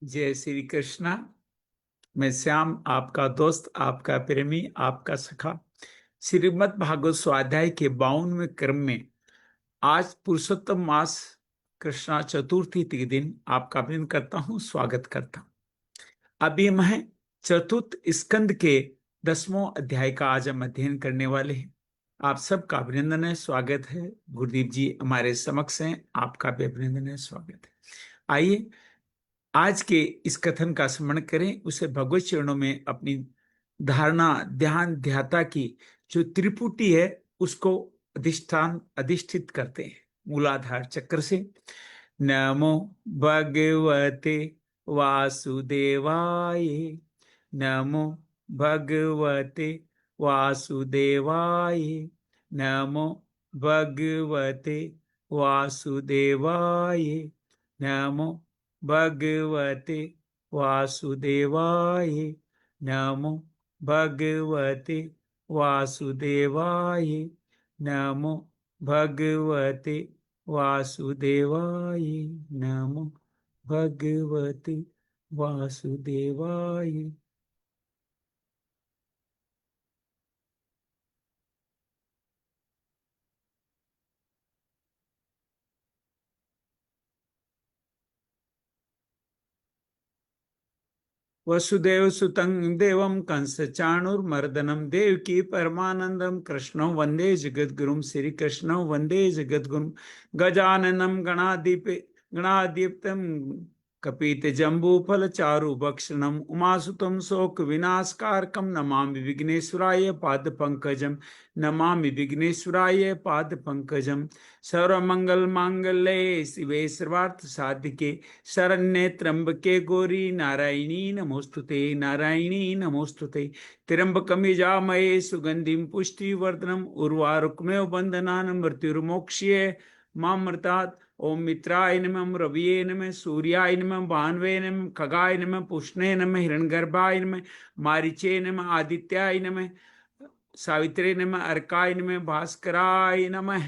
जय श्री कृष्णा। मैं श्याम, आपका दोस्त, आपका प्रेमी, आपका सखा। श्रीमद् भागवत स्वाध्याय के 52वें क्रम में आज पुरुषोत्तम मास कृष्णा चतुर्थी के दिन आपका अभिनंदन करता हूँ, स्वागत करता हूँ। अभी हम हैं चतुर्थ स्कंद के 10वां अध्याय का आज हम अध्ययन करने वाले हैं। आप सबका अभिनंदन है, स्वागत है। गुरुदेव जी हमारे समक्ष हैं, आपका भी अभिनंदन है, स्वागत है। आइए आज के इस कथन का स्मरण करें, उसे भगवत चरणों में अपनी धारणा, ध्यान, ध्याता की जो त्रिपुटी है उसको अधिष्ठित करते हैं मूलाधार चक्र से। नमो भगवते वासुदेवाय, नमो भगवते वासुदेवाय, नमो भगवते वासुदेवाय, नमो भगवते वासुदेवाय, नमो भगवते वासुदेवाय, नमो भगवते वासुदेवाय, नमो भगवते वासुदेवाय। वसुदेव सुतं देवं कंस चाणूरमर्दनं देवकी परमानंदं कृष्णं वंदे जगद्गुरुं। श्री कृष्णं वंदे जगद्गुरुं। गजाननं गणाधिपं कपित जम्बूफल चारु भक्षणं उमासुतं शोक विनाशकारकं नमामि विघ्नेश्वराय पाद पंकजं, नमामि विघ्नेश्वराय पाद पंकजं। सर्वमंगल मांगल्ये शिवे सर्वार्थ साधिके शरण्ये त्र्यंबके गौरी नारायणी नमोस्तुते, नारायणी नमोस्तुते। त्र्यंबकं यजामहे सुगंधिं पुष्टिवर्धनम् उर्वारुकमेव बन्धनान् मृत्युर्मोक्ष्ये मामृतात्। ओम मित्राय नमः, रविये नमः, सूर्याय नमः, भान्वे नमः, खगाय नमः, पुष्णे नमः, हिरण्यगर्भाय नमः, मारीचे नमः, आदित्याय नमः, सावित्रे नमः, अर्काय नमः, भास्कराय नमः।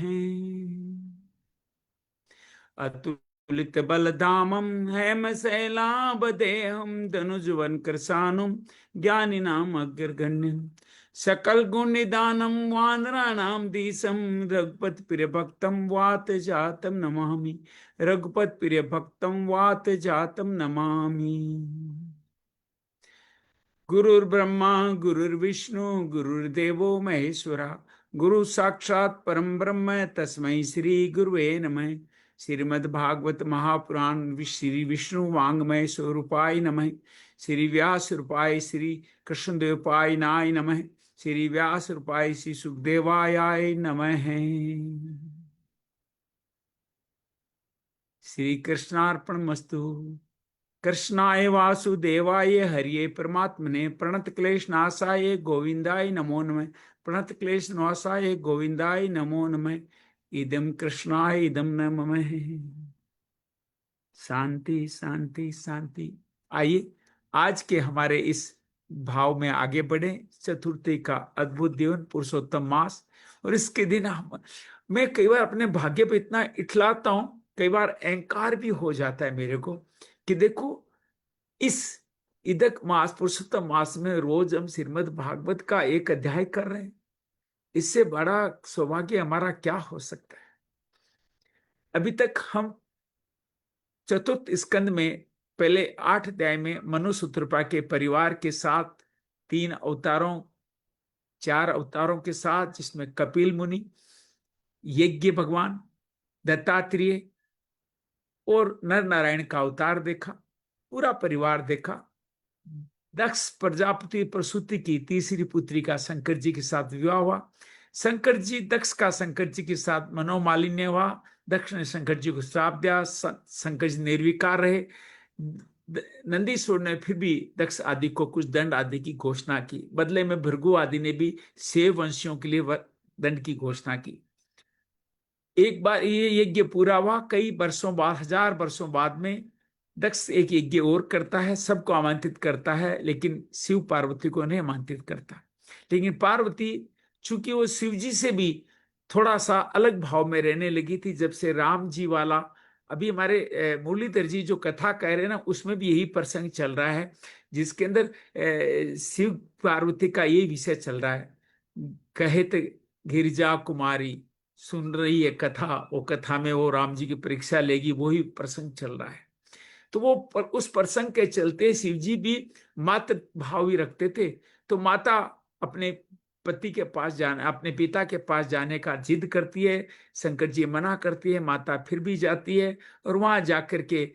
अतुलित बलधामं हेमशैलाभदेहं धनुजवन कृशानुं ज्ञानिनाम् अग्रगण्यं सकल गुण निदानं वानराणां धीशं रघुपति प्रिय भक्तं वात जातं नमामि, रघुपति प्रिय भक्तं वात जातं नमामि। गुरुर्ब्रह्मा गुरुर्विष्णु गुरुर्देवो महेश्वरा, गुरु साक्षात् परम ब्रह्म तस्मै श्री गुरुवे नमः। श्रीमद्भागवत महापुराण श्री विष्णु वांग्मय स्वरूपाय नमः। श्री व्यास रूपाय श्री कृष्णदेवपाय नाय नमः। श्री व्यास रूपाय श्री सुखदेवाय नमः। श्री कृष्णार्पणमस्तु। कृष्णाय वासुदेवाय हरिये परमात्मने प्रणत क्लेश नाशाय गोविंदाय नमो नमः। प्रणत क्लेश नाशाय गोविंदाय नमो नमः। इदं कृष्णाय इदं न मम। शांति शांति शांति। आइए आज के हमारे इस भाव में आगे बढ़े। चतुर्थी का अद्भुत दिन, पुरुषोत्तम मास, और इसके दिन मैं कई बार अपने भाग्य पे इतना इठलाता हूं, कई बार अहंकार भी हो जाता है मेरे को कि देखो इस इदक मास, पुरुषोत्तम मास में रोज हम श्रीमद् भागवत का एक अध्याय कर रहे हैं। इससे बड़ा सौभाग्य हमारा क्या हो सकता है। अभी तक हम चतुर्थ स्कंद में पहले 8 अध्याय में मनु सूत्रपा के परिवार के साथ 3 अवतारों, 4 अवतारों के साथ, जिसमें कपिल मुनि, यज्ञ भगवान, दत्तात्रेय और नर नारायण का अवतार देखा, पूरा परिवार देखा। दक्ष प्रजापति प्रसूति की तीसरी पुत्री का शंकर जी के साथ विवाह हुआ। शंकर जी दक्ष का शंकर जी के साथ मनोमालिन्य हुआ। दक्ष ने शंकर जी को श्राप दिया, शंकर जी निर्विकार रहे। नंदीश्वर ने फिर भी दक्ष आदि को कुछ दंड आदि की घोषणा की। बदले में भृगु आदि ने भी सेव वंशियों के लिए दंड की घोषणा की। एक बार ये यज्ञ पूरा हुआ, कई वर्षों बाद, 1000 वर्षों बाद में दक्ष एक यज्ञ और करता है, सबको आमंत्रित करता है, लेकिन शिव पार्वती को नहीं आमंत्रित करता। लेकिन पार्वती, चूंकि वो शिव जी से भी थोड़ा सा अलग भाव में रहने लगी थी, जब से राम जी वाला अभी हमारे मुरलीधर जी जो कथा कह रहे हैं ना, उसमें भी यही प्रसंग चल रहा है, जिसके अंदर शिव पार्वती का यही विषय चल रहा है। कहे तो गिरिजा कुमारी सुन रही है कथा, वो कथा में वो राम जी की परीक्षा लेगी, वही प्रसंग चल रहा है। तो उस प्रसंग के चलते शिव जी भी मातृ भाव ही रखते थे। तो माता अपने पति के पास जाना, अपने पिता के पास जाने का जिद करती है, शंकर जी मना करती है, माता फिर भी जाती है, और वहां जाकर के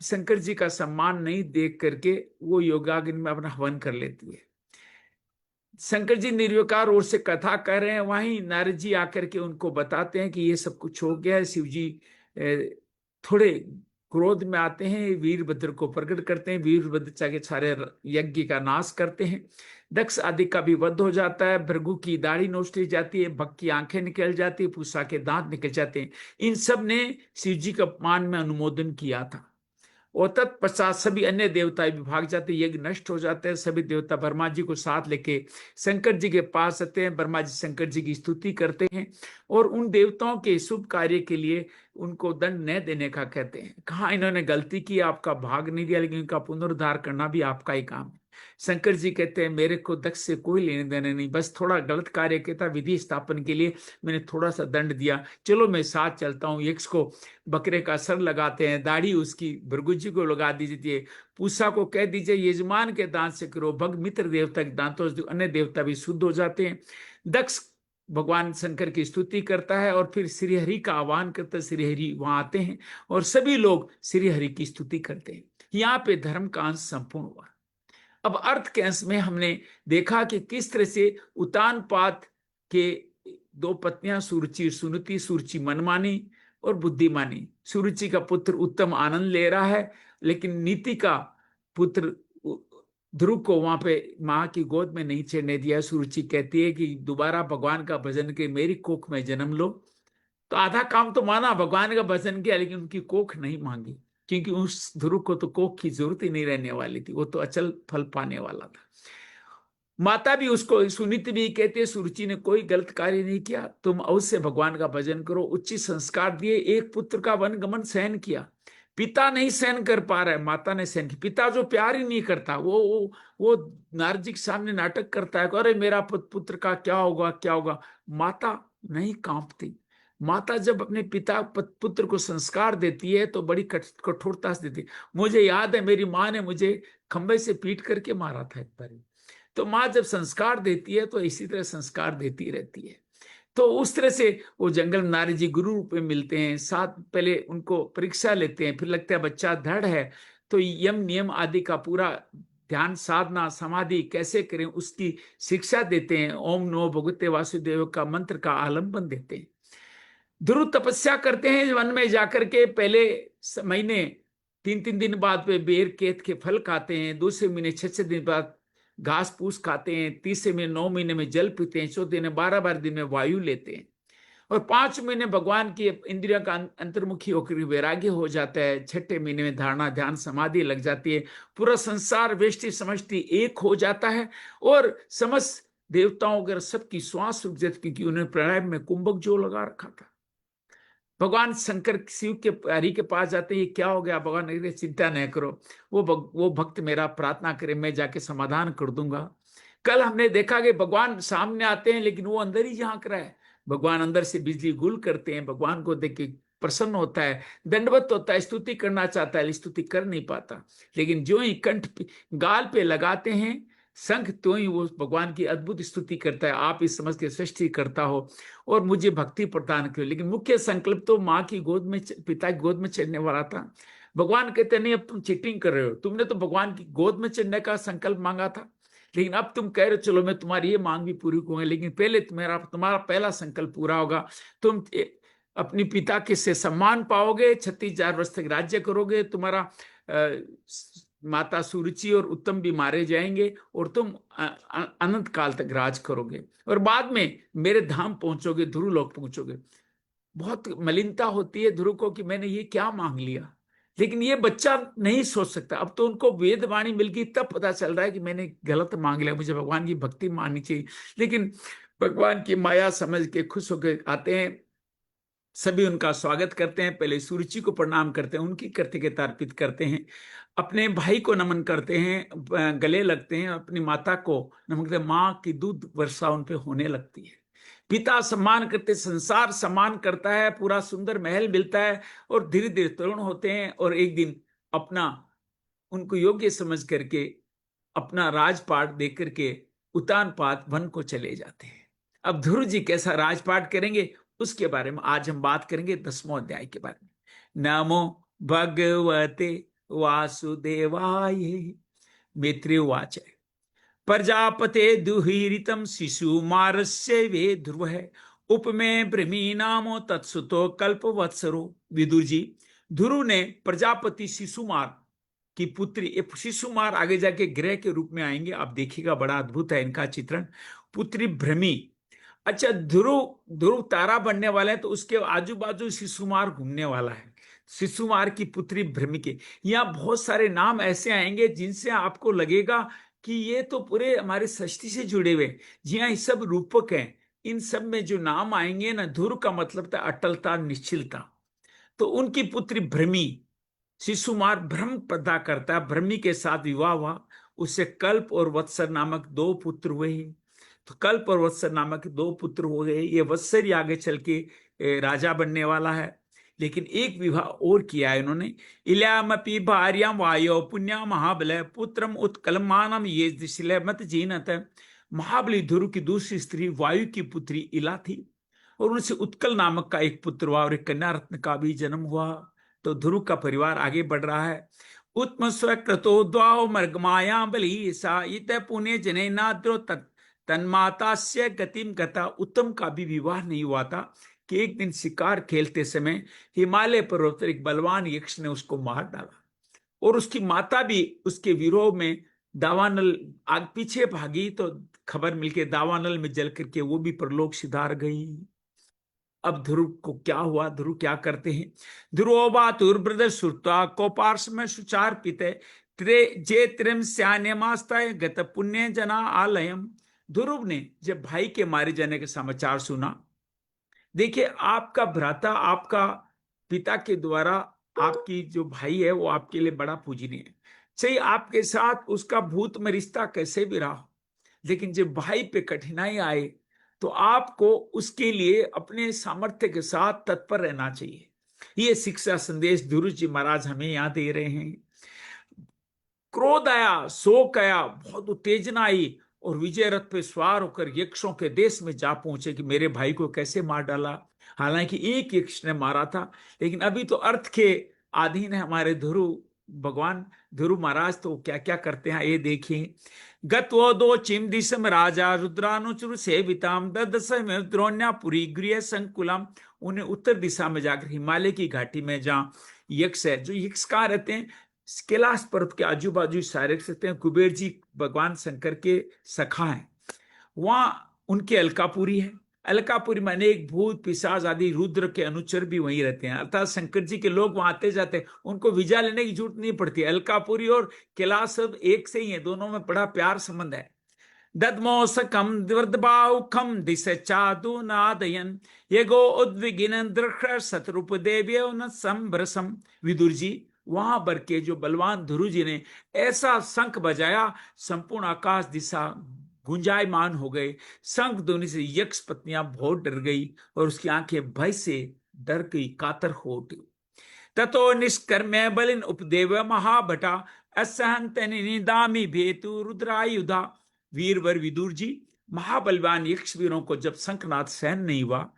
शंकर जी का सम्मान नहीं देख करके वो योगाग्नि में अपना हवन कर लेती है। शंकर जी निर्विकार ओर से कथा कर रहे हैं, वहीं नारद जी आकर के उनको बताते हैं कि ये सब कुछ हो गया है। शिव जी थोड़े क्रोध में आते हैं, वीरभद्र को प्रकट करते हैं, वीरभद्र के सारे यज्ञ का नाश करते हैं, दक्ष आदि का भी वध हो जाता है, भृगु की दाढ़ी नोच ली जाती है, भक्त की आंखें निकल जाती है, पूषा के दांत निकल जाते हैं। इन सब ने शिव जी का मान में अनुमोदन किया था। और तत्पश्चात सभी अन्य देवता भी भाग जाते, यज्ञ नष्ट हो जाते हैं। सभी देवता ब्रह्मा जी को साथ लेके शंकर जी के पास आते हैं। ब्रह्मा जी शंकर जी की स्तुति करते हैं और उन देवताओं के शुभ कार्य के लिए उनको दंड न देने का कहते हैं। कहा इन्होंने गलती की, आपका भाग नहीं दिया, लेकिन इनका पुनरुद्धार करना भी आपका ही काम है। शंकर जी कहते हैं मेरे को दक्ष से कोई लेने देने नहीं, बस थोड़ा गलत कार्य किया था, विधि स्थापन के लिए मैंने थोड़ा सा दंड दिया, चलो मैं साथ चलता हूँ। यक्ष को बकरे का सर लगाते हैं, दाढ़ी उसकी भृगु जी को लगा दीजिए, पूषा को कह दीजिए यजमान के दांत से करो, भग मित्र देवता के दांतों से अन्य देवता भी शुद्ध हो जाते हैं। दक्ष भगवान शंकर की स्तुति करता है और फिर श्रीहरि का आह्वान करता है, श्रीहरि वहां आते हैं और सभी लोग श्रीहरि की स्तुति करते हैं। यहाँ पे धर्म का अंश संपूर्ण हुआ। अब अर्थ के अंश में हमने देखा कि किस तरह से उतानपाद के दो पत्नियां सुरुचि सुनीति, सुरुचि मनमानी और बुद्धिमानी। सुरुचि का पुत्र उत्तम आनंद ले रहा है, लेकिन नीति का पुत्र ध्रुव को वहां पे माँ की गोद में नहीं चढ़ने दिया। सुरुचि कहती है कि दोबारा भगवान का भजन के मेरी कोख में जन्म लो। तो आधा काम तो माना, भगवान का भजन किया, लेकिन उनकी कोख नहीं मांगी, क्योंकि उस ध्रुव को तो कोख की जरूरत ही नहीं रहने वाली थी, वो तो अचल फल पाने वाला था। माता भी उसको, सुनीति भी कहती है सुरुचि ने कोई गलत कार्य नहीं किया, तुम अवश्य भगवान का भजन करो। उचित संस्कार दिए, एक पुत्र का वनगमन सहन किया, पिता नहीं सहन कर पा रहा है, माता ने सहन किया। पिता जो प्यार ही नहीं करता, वो नारद जी के सामने नाटक करता है, अरे मेरा पुत्र का क्या होगा क्या होगा। माता नहीं कांपती। माता जब अपने पिता पुत्र को संस्कार देती है तो बड़ी कठोरता से देती है। मुझे याद है मेरी माँ ने मुझे खंबे से पीट करके मारा था एक बार। तो माँ जब संस्कार देती है तो इसी तरह संस्कार देती रहती है। तो उस तरह से वो जंगल में नारद जी गुरु रूप में मिलते हैं, साथ पहले उनको परीक्षा लेते हैं, फिर लगता है बच्चा दृढ़ है तो यम नियम आदि का पूरा ध्यान साधना समाधि कैसे करें उसकी शिक्षा देते हैं। ओम नमो भगवते वासुदेव का मंत्र का आलंबन देते हैं। ध्रुव तपस्या करते हैं वन में जाकर के, पहले महीने 3-3 दिन बाद वे बेर केत के फल खाते हैं, दूसरे महीने 6-6 दिन बाद घास फूस खाते हैं, तीसरे महीने 9 महीने में जल पीते हैं, चौथे महीने 12-12 दिन में वायु लेते हैं, और 5 महीने भगवान की इंद्रियों का अंतर्मुखी होकर वैराग्य हो जाता है। 6ठे महीने में धारणा ध्यान समाधि लग जाती है, पूरा संसार वेष्टि समष्टि एक हो जाता है और समस्त देवताओं वगैरह सबकी श्वास रुक जाती, क्योंकि उन्होंने प्राणायाम में कुंभक जो लगा रखा था। भगवान शंकर शिव के हरि के पास जाते हैं, ये क्या हो गया भगवान, अरे चिंता न करो, वो भक्त मेरा प्रार्थना करे, मैं जाके समाधान कर दूंगा। कल हमने देखा कि भगवान सामने आते हैं लेकिन वो अंदर ही झांक रहा है। भगवान अंदर से बिजली गुल करते हैं, भगवान को देख के प्रसन्न होता है, दंडवत होता है, स्तुति करना चाहता है, स्तुति कर नहीं पाता, लेकिन जो ही कंठ गाल पे लगाते हैं शंख, तो ही वो भगवान की अद्भुत स्तुति करता है, आप इस समझ के सृष्टि करता हो और मुझे भक्ति प्रदान करो। लेकिन मुख्य संकल्प तो माँ की गोद में, पिता की गोद में चढ़ने वाला था। भगवान कहते नहीं, अब तुम चीटिंग कर रहे हो, तुमने तो भगवान की गोद में चढ़ने का संकल्प मांगा था, लेकिन अब तुम कह रहे हो चलो मैं तुम्हारी ये मांग भी पूरी करूंगा, लेकिन पहले तुम्हारा पहला संकल्प पूरा होगा, तुम अपनी पिता के से सम्मान पाओगे, 36,000 वर्ष तक राज्य करोगे, तुम्हारा माता सुरुचि और उत्तम भी मारे जाएंगे और तुम अनंत काल तक राज करोगे और बाद में मेरे धाम पहुंचोगे, ध्रुव लोक पहुंचोगे। बहुत मलिनता होती है ध्रुव को कि मैंने ये क्या मांग लिया, लेकिन ये बच्चा नहीं सोच सकता। अब तो उनको वेद वाणी मिल गई, तब पता चल रहा है कि मैंने गलत मांग लिया, मुझे भगवान की भक्ति माननी चाहिए। लेकिन भगवान की माया समझ के खुश होकर आते हैं सभी उनका स्वागत करते हैं, पहले सूर्य को प्रणाम करते हैं, उनकी कृतज्ञता अर्पित करते हैं, अपने भाई को नमन करते हैं, गले लगते हैं, अपनी माता को नमन करते हैं, माँ की दूध वर्षा उन पे होने लगती है। पिता सम्मान करते, संसार सम्मान करता है, पूरा सुंदर महल मिलता है और धीरे धीरे तरुण होते हैं और एक दिन अपना उनको योग्य समझ करके अपना राजपाट दे करके उतानपाद वन को चले जाते हैं। अब ध्रुव जी कैसा राजपाट करेंगे उसके बारे में आज हम बात करेंगे 10वें अध्याय के बारे में। नमो भगवते वासुदेवाय। मैत्रेय उवाच प्रजापते दुहिरितम शिशुमारस्य वे ध्रुव है उपमे ब्रह्मी नामो तत्सुतो कल्पवत्सरो। विदुर जी, ध्रुव ने प्रजापति शिशुमार की पुत्री, शिशुमार आगे जाके ग्रह के रूप में आएंगे, आप देखिएगा, बड़ा अद्भुत है इनका चित्रण। पुत्री भ्रमी। अच्छा, ध्रुव ध्रुव तारा बनने वाला है तो उसके आजू बाजू शिशुमार घूमने वाला है। शिशुमार की पुत्री भ्रमी के यहाँ बहुत सारे नाम ऐसे आएंगे जिनसे आपको लगेगा कि ये तो पूरे हमारे सृष्टि से जुड़े हुए। जी हाँ, ये सब रूपक हैं। इन सब में जो नाम आएंगे ना, ध्रुव का मतलब था अटलता, निश्चलता। तो उनकी पुत्री भ्रमी, शिशुमार भ्रम पैदा करता है, भ्रमी के साथ विवाह हुआ, उससे कल्प और वत्सर नामक 2 पुत्र हुए। तो कल्प और वत्सर नामक 2 पुत्र हो गए। ये वत्सर ही आगे चल के राजा बनने वाला है। लेकिन एक विवाह और किया है इन्होंने। इल्यामपि भार्याम वायो पुण्या महाबल पुत्रम उत्कलमानम ये दिशिलमत जीनत। महाबली ध्रुव की दूसरी स्त्री वायु की पुत्री इला थी और उनसे उत्कल नामक का एक पुत्र हुआ और एक कन्या रत्न का भी जन्म हुआ। तो ध्रुव का परिवार आगे बढ़ रहा है। उत्म स्वकृतो द्वाओ मर्गमाया बलि सा इत पुण्य जने नाद्रो तन्माता से गतिम गता। उत्तम का भी विवाह नहीं हुआ था कि एक दिन शिकार खेलते समय हिमालय पर्वत पर एक बलवान यक्ष ने उसको मार डाला और उसकी माता भी उसके विरोह में दावानल आग पीछे भागी। तो खबर मिलके दावानल में जल करके वो भी परलोक सिधार गई। अब ध्रुव को क्या हुआ, ध्रुव क्या करते हैं? ध्रुवोबा तुर्ब्रद सुरता कोपार्श में सुचार पिते त्रे जे त्रिम स्यान्यमास्ता गत पुण्य जना आलयम। ध्रुव ने जब भाई के मारे जाने का समाचार सुना, देखिए आपका भ्राता, आपका पिता के द्वारा आपकी जो भाई है वो आपके लिए बड़ा पूजनीय है, चाहे आपके साथ उसका भूत में रिश्ता कैसे भी रहा, लेकिन जब भाई पे कठिनाई आए तो आपको उसके लिए अपने सामर्थ्य के साथ तत्पर रहना चाहिए। ये शिक्षा संदेश ध्रुव जी महाराज हमें यहाँ दे रहे हैं। क्रोध आया, शोक आया, बहुत उत्तेजना आई और विजय रथ पे सवार होकर यक्षों के देश में जा पहुंचे कि मेरे भाई को कैसे मार डाला। हालांकि एक यक्ष ने मारा था, लेकिन अभी तो अर्थ के अधीन है हमारे ध्रुव भगवान। ध्रुव महाराज तो क्या क्या करते हैं ये देखिए। गत्वो दो चिम दिशम राजा रुद्रानुचुर सेविताम ददसम द्रोण्यापुरी गृह संकुलम। उन्हें उत्तर दिशा में जाकर हिमालय की घाटी में जहां यक्ष है, जो यक्ष कहाँ रहते हैं, कैलाश पर्वत के आजू बाजू सारे सकते हैं। कुबेर जी भगवान शंकर के सखा हैं, वहां उनके अलकापुरी है। अलकापुरी माने एक भूत पिशाच आदि रुद्र के अनुचर भी वहीं रहते हैं, अर्थात शंकर जी के लोग वहां आते जाते हैं, उनको वीजा लेने की जरूरत नहीं पड़ती। अलकापुरी और कैलाश सब एक से ही है, दोनों में बड़ा प्यार संबंध है। दद्मोसकम द्वर्दबाउखम दिश चादु नादयन ये गो उद्विगिन दृढ़ सतरूप देव्य न संभ्रसम। विदुर जी, वहां बर के जो बलवान ध्रुव जी ने ऐसा शंख बजाया, संपूर्ण आकाश दिशा गुंजायमान हो गए। शंख ध्वनि से यक्ष पत्नियां बहुत डर गई और उसकी आंखें भय से डर गई, कातर हो उठी। ततो निष्कर्म्य बलिन उपदेव महाभटा असहंत निदामी भेतु रुद्रायुधा। वीरवर विदुर जी, महाबलवान यक्ष वीरों को जब शंखनाद सहन नहीं हुआ,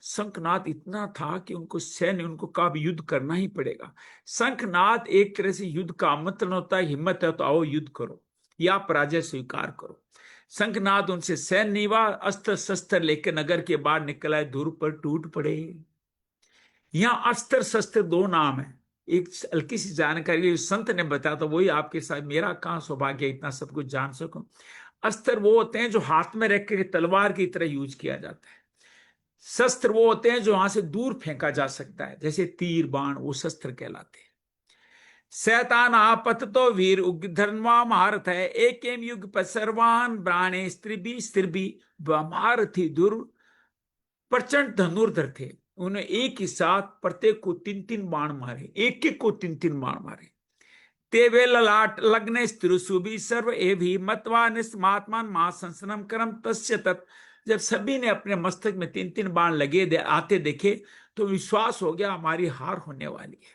शंखनाद इतना था कि उनको सहन, उनको कहा युद्ध करना ही पड़ेगा। शंखनाद एक तरह से युद्ध का आमंत्रण होता है, हिम्मत है तो आओ युद्ध करो या पराजय स्वीकार करो। शंखनाद उनसे सहन नहीं हुआ, अस्त्र शस्त्र लेकर नगर के बाहर निकल आए, धूर पर टूट पड़े। यहाँ अस्त्र शस्त्र 2 नाम है। एक हल्की सी जानकारी संत ने बताया, तो वही आपके साथ, मेरा कहाँ सौभाग्य इतना सब कुछ जान सकूं। अस्त्र वो होते हैं जो हाथ में रख के तलवार की तरह यूज किया जाता है। शस्त्र वो होते हैं जो वहां से दूर फेंका जा सकता है, जैसे तीर बाण, वो शस्त्र कहलाते हैं। शैतान आपत तो वीर उग्धर्वा महारथ है एक युग पर सर्वान ब्राणे स्त्री भी महारथी दुर प्रचंड धनुर्धर थे। उन्हें एक ही साथ प्रत्येक को 3-3 बाण मारे, एक एक को 3-3 बाण मारे। ते वे ललाट लग्ने स्त्रुसुभि सर्व एभि मत्वा निस्मात्मान महासंसनम करम तस्य तत्। जब सभी ने अपने मस्तक में 3-3 बाण लगे आते देखे तो विश्वास हो गया हमारी हार होने वाली है।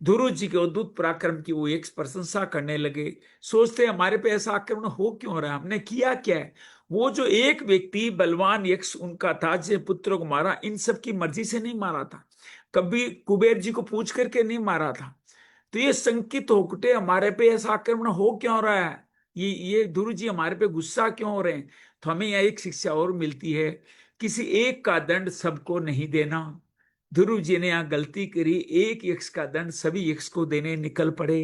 ध्रुव जी के अद्भुत पराक्रम की वो एक प्रशंसा करने लगे, सोचते हमारे पे ऐसा आक्रमण हो क्यों रहा है, हमने किया क्या है। वो जो एक व्यक्ति बलवान यक्ष उनका था जिसने पुत्रों को मारा, इन सब की मर्जी से नहीं मारा था, कभी कुबेर जी को पूछ करके नहीं मारा था। तो ये संकित होकटे हमारे पे ऐसा आक्रमण हो क्यों रहा है, ये ध्रुव जी हमारे पे गुस्सा क्यों हो रहे हैं। तो हमें यह एक शिक्षा और मिलती है, किसी एक का दंड सबको नहीं देना। ध्रुव जी ने यहां गलती करी, एक यक्ष का दंड सभी यक्ष को देने निकल पड़े।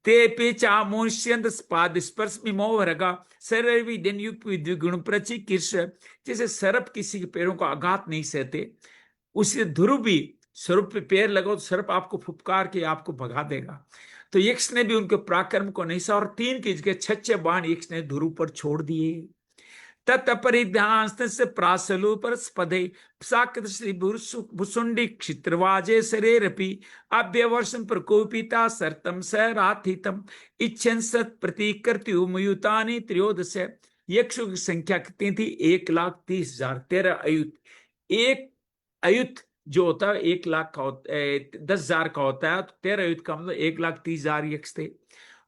ते पे चामुष्यंत पाद स्पर्श मिमोहरगा सर्वि दिन युक्त विद्विगुण प्रचिकीर्ष। जैसे सर्प किसी के पैरों का आघात नहीं सहते, उसी ध्रुव भी सर्प पे पैर लगाओ तो सर्प आपको फुफकार के आपको भगा देगा। तो यक्ष ने भी उनके पराक्रम को नहीं सहा और 3 की जगह 6 बाण यक्ष ने ध्रुव पर छोड़ दिए। तत्परिध्यान से प्रासलु पर स्पदे साकृत श्री भुसुंडी क्षित्रवाजे शरीरपि अव्यवर्षम प्रकोपिता सर्तम स राथितम इच्छन सत प्रतिकृत्युमयुतानि त्रयोदश। यक्षों की संख्या कितनी थी, 1,30,000। 13 अयुत, एक अयुत जो होता है 1,00,000 का होता है, 10,000 का होता है, तो 13 अयुत का मतलब 1,30,000 यक्ष थे।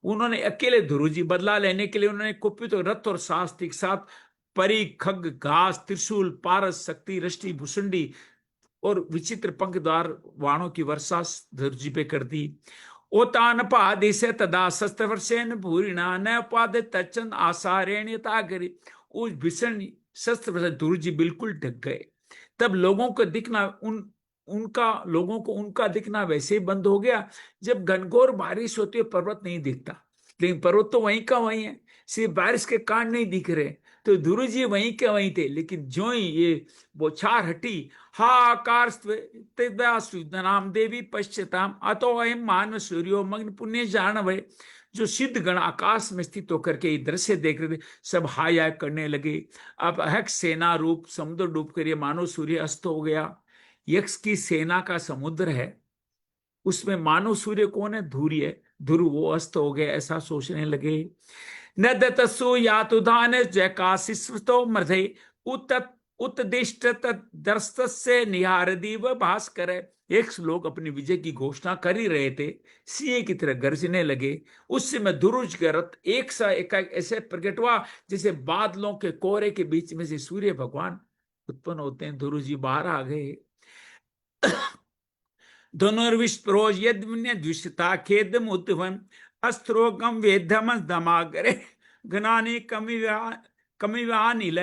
उन्होंने अकेले ध्रुव जी बदला लेने के लिए उन्होंने कुपित रथ और शास्त्र के साथ परी खग घास त्रिशूल पारस शक्ति रष्टि भुसुंडी और विचित्र पंख द्वार वाणों की वर्षा ध्रुव जी पे कर दी। ओतान पादेश तदा शस्त्र वर्षेण भूरिणा न पादे तचन आसारेण यथागरी। उस भीषण शस्त्र से ध्रुव जी बिल्कुल ढक गए। तब लोगों को दिखना लोगों को उनका दिखना वैसे ही बंद हो गया। जब घनघोर बारिश होती है पर्वत नहीं दिखता, लेकिन पर्वत तो वहीं का वहीं है, सिर्फ बारिश के कारण नहीं दिख रहे। तो ध्रुव जी वहीं के वहीं थे, लेकिन जो ही ये बौछार हटी, हाकार नाम देवी पश्चिताम अतो अयम मान सूर्यो मग्न पुण्य जानवे। जो सिद्ध गण आकाश में स्थित होकर के दृश्य देख रहे थे, सब हाय हाय करने लगे। अब अहक सेना रूप समुद्र डूब कर ये मानो सूर्य अस्त हो गया। यक्ष की सेना का समुद्र है, उसमें मानो सूर्य कौन है, धूर्य है, ध्रुव वो अस्त हो गए, ऐसा सोचने लगे। न दतसु यातुधान जयकाशिस्वतो मृधे उत्दिष्ट दर्शस्य निहार दीव भास्कर। एक लोग अपनी विजय की घोषणा कर ही रहे थे, सिंह की तरह गरजने लगे। उस समय ध्रुव का रथ एक सा एक ऐसे प्रकट हुआ जैसे बादलों के कोहरे के बीच में से सूर्य भगवान उत्पन्न होते हैं। ध्रुव जी बाहर आ गए। धनुर्विस्प्रोज यद्विन्य द्विषता खेदम उत्वन अस्त्रोगम वेदम दमागरे घनानी कमिवानिल।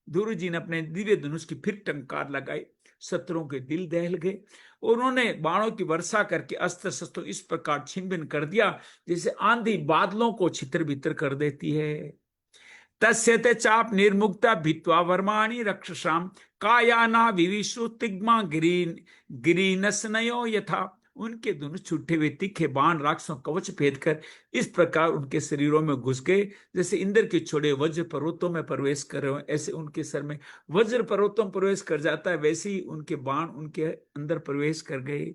ध्रुव जी ने अपने दिव्य धनुष की फिर टंकार लगाई, शत्रुओं के दिल दहल गए। उन्होंने बाणों की वर्षा करके अस्त्र शस्त्र इस प्रकार छिन्न भिन्न कर दिया जैसे आंधी बादलों को छितर बितर कर देती है। तस्य ते चाप निर्मुक्ता भित्वा वर्माणि रक्षसाम कायाना विविशु तिग्मा गिरीनसनयो यथा। उनके दोनों छूटे हुए तीखे बाण राक्षसों कवच भेद कर इस प्रकार उनके शरीरों में घुस गए जैसे इंद्र के छोड़े वज्र पर्वतों में प्रवेश कर रहे हो। ऐसे उनके सर में वज्र पर्वतों में प्रवेश कर जाता है, वैसे ही उनके बाण उनके अंदर प्रवेश कर गए।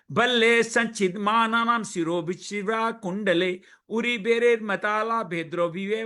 बल्ले संचित मानानाम शिरो विचिरा कुंडले उरी बेरे मताला भेद्रो विवे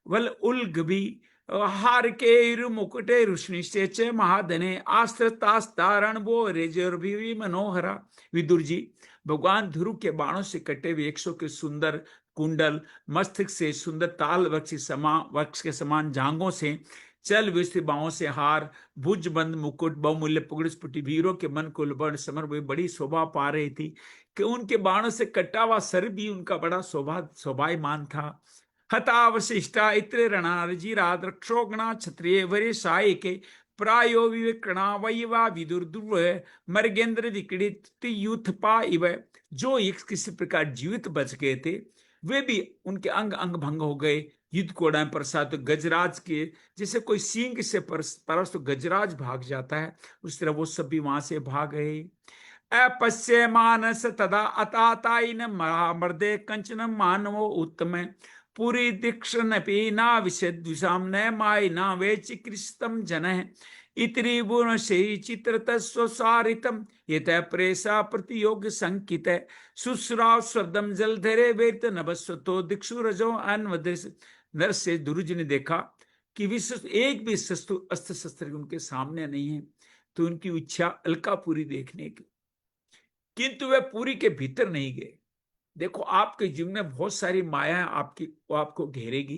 वल उल्गभी हार के मुकुटे रुष्णिश्चे च महाधने आस्त्रतास्तारण वो रेजर भी मनोहरा। विदुर जी, भगवान ध्रुव के बाणों से कटे हुए 100 के सुंदर कुंडल, मस्तिष्क से सुंदर ताल वृक्ष के समान जांघों से चल विस्तृत बाहों से हार, भुजबंद मुकुट, बहुमूल्य पुगड़ स्फुटी वीरों के मन को लुभाने समर वे बड़ी शोभा पा रही थी कि उनके बाणों से कटा हुआ सर भी उनका बड़ा शोभायमान था। हतावशिष्टा इत्र रणजीराद रक्षोगणा क्षत्रिय वरे सायके प्रायो विवेकणा वैवा विदुर्दुर्व मर्गेंद्र विकड़ित यूथपा इव। जो एक किसी प्रकार जीवित बच गए थे वे भी उनके अंग अंग भंग हो गए। युद्ध कोड़ा प्रसाद तो गजराज के जैसे कोई सिंह से परस तो गजराज भाग जाता है, उस तरह वो सब भी वहां से भाग गए। अपश्य मानस तदा अताताइन मर्दे कंचन मानवो उत्तम पूरी दीक्षण न विषाम न माय न वे चिकृष्टम जन। इतरी गुण से चित्रत स्वसारितम यत प्रेसा प्रतियोग संकित सुश्राव शब्दम जलधरे वेत नभस्वतो दिक्षु रजो अन्वदृश। नर से दुरुज ने देखा कि विश्व एक भी अस्त्र शस्त्र उनके सामने नहीं है, तो उनकी इच्छा अलकापुरी देखने की, किंतु वे पूरी के भीतर नहीं गए। देखो, आपके जीवन में बहुत सारी माया आपको घेरेगी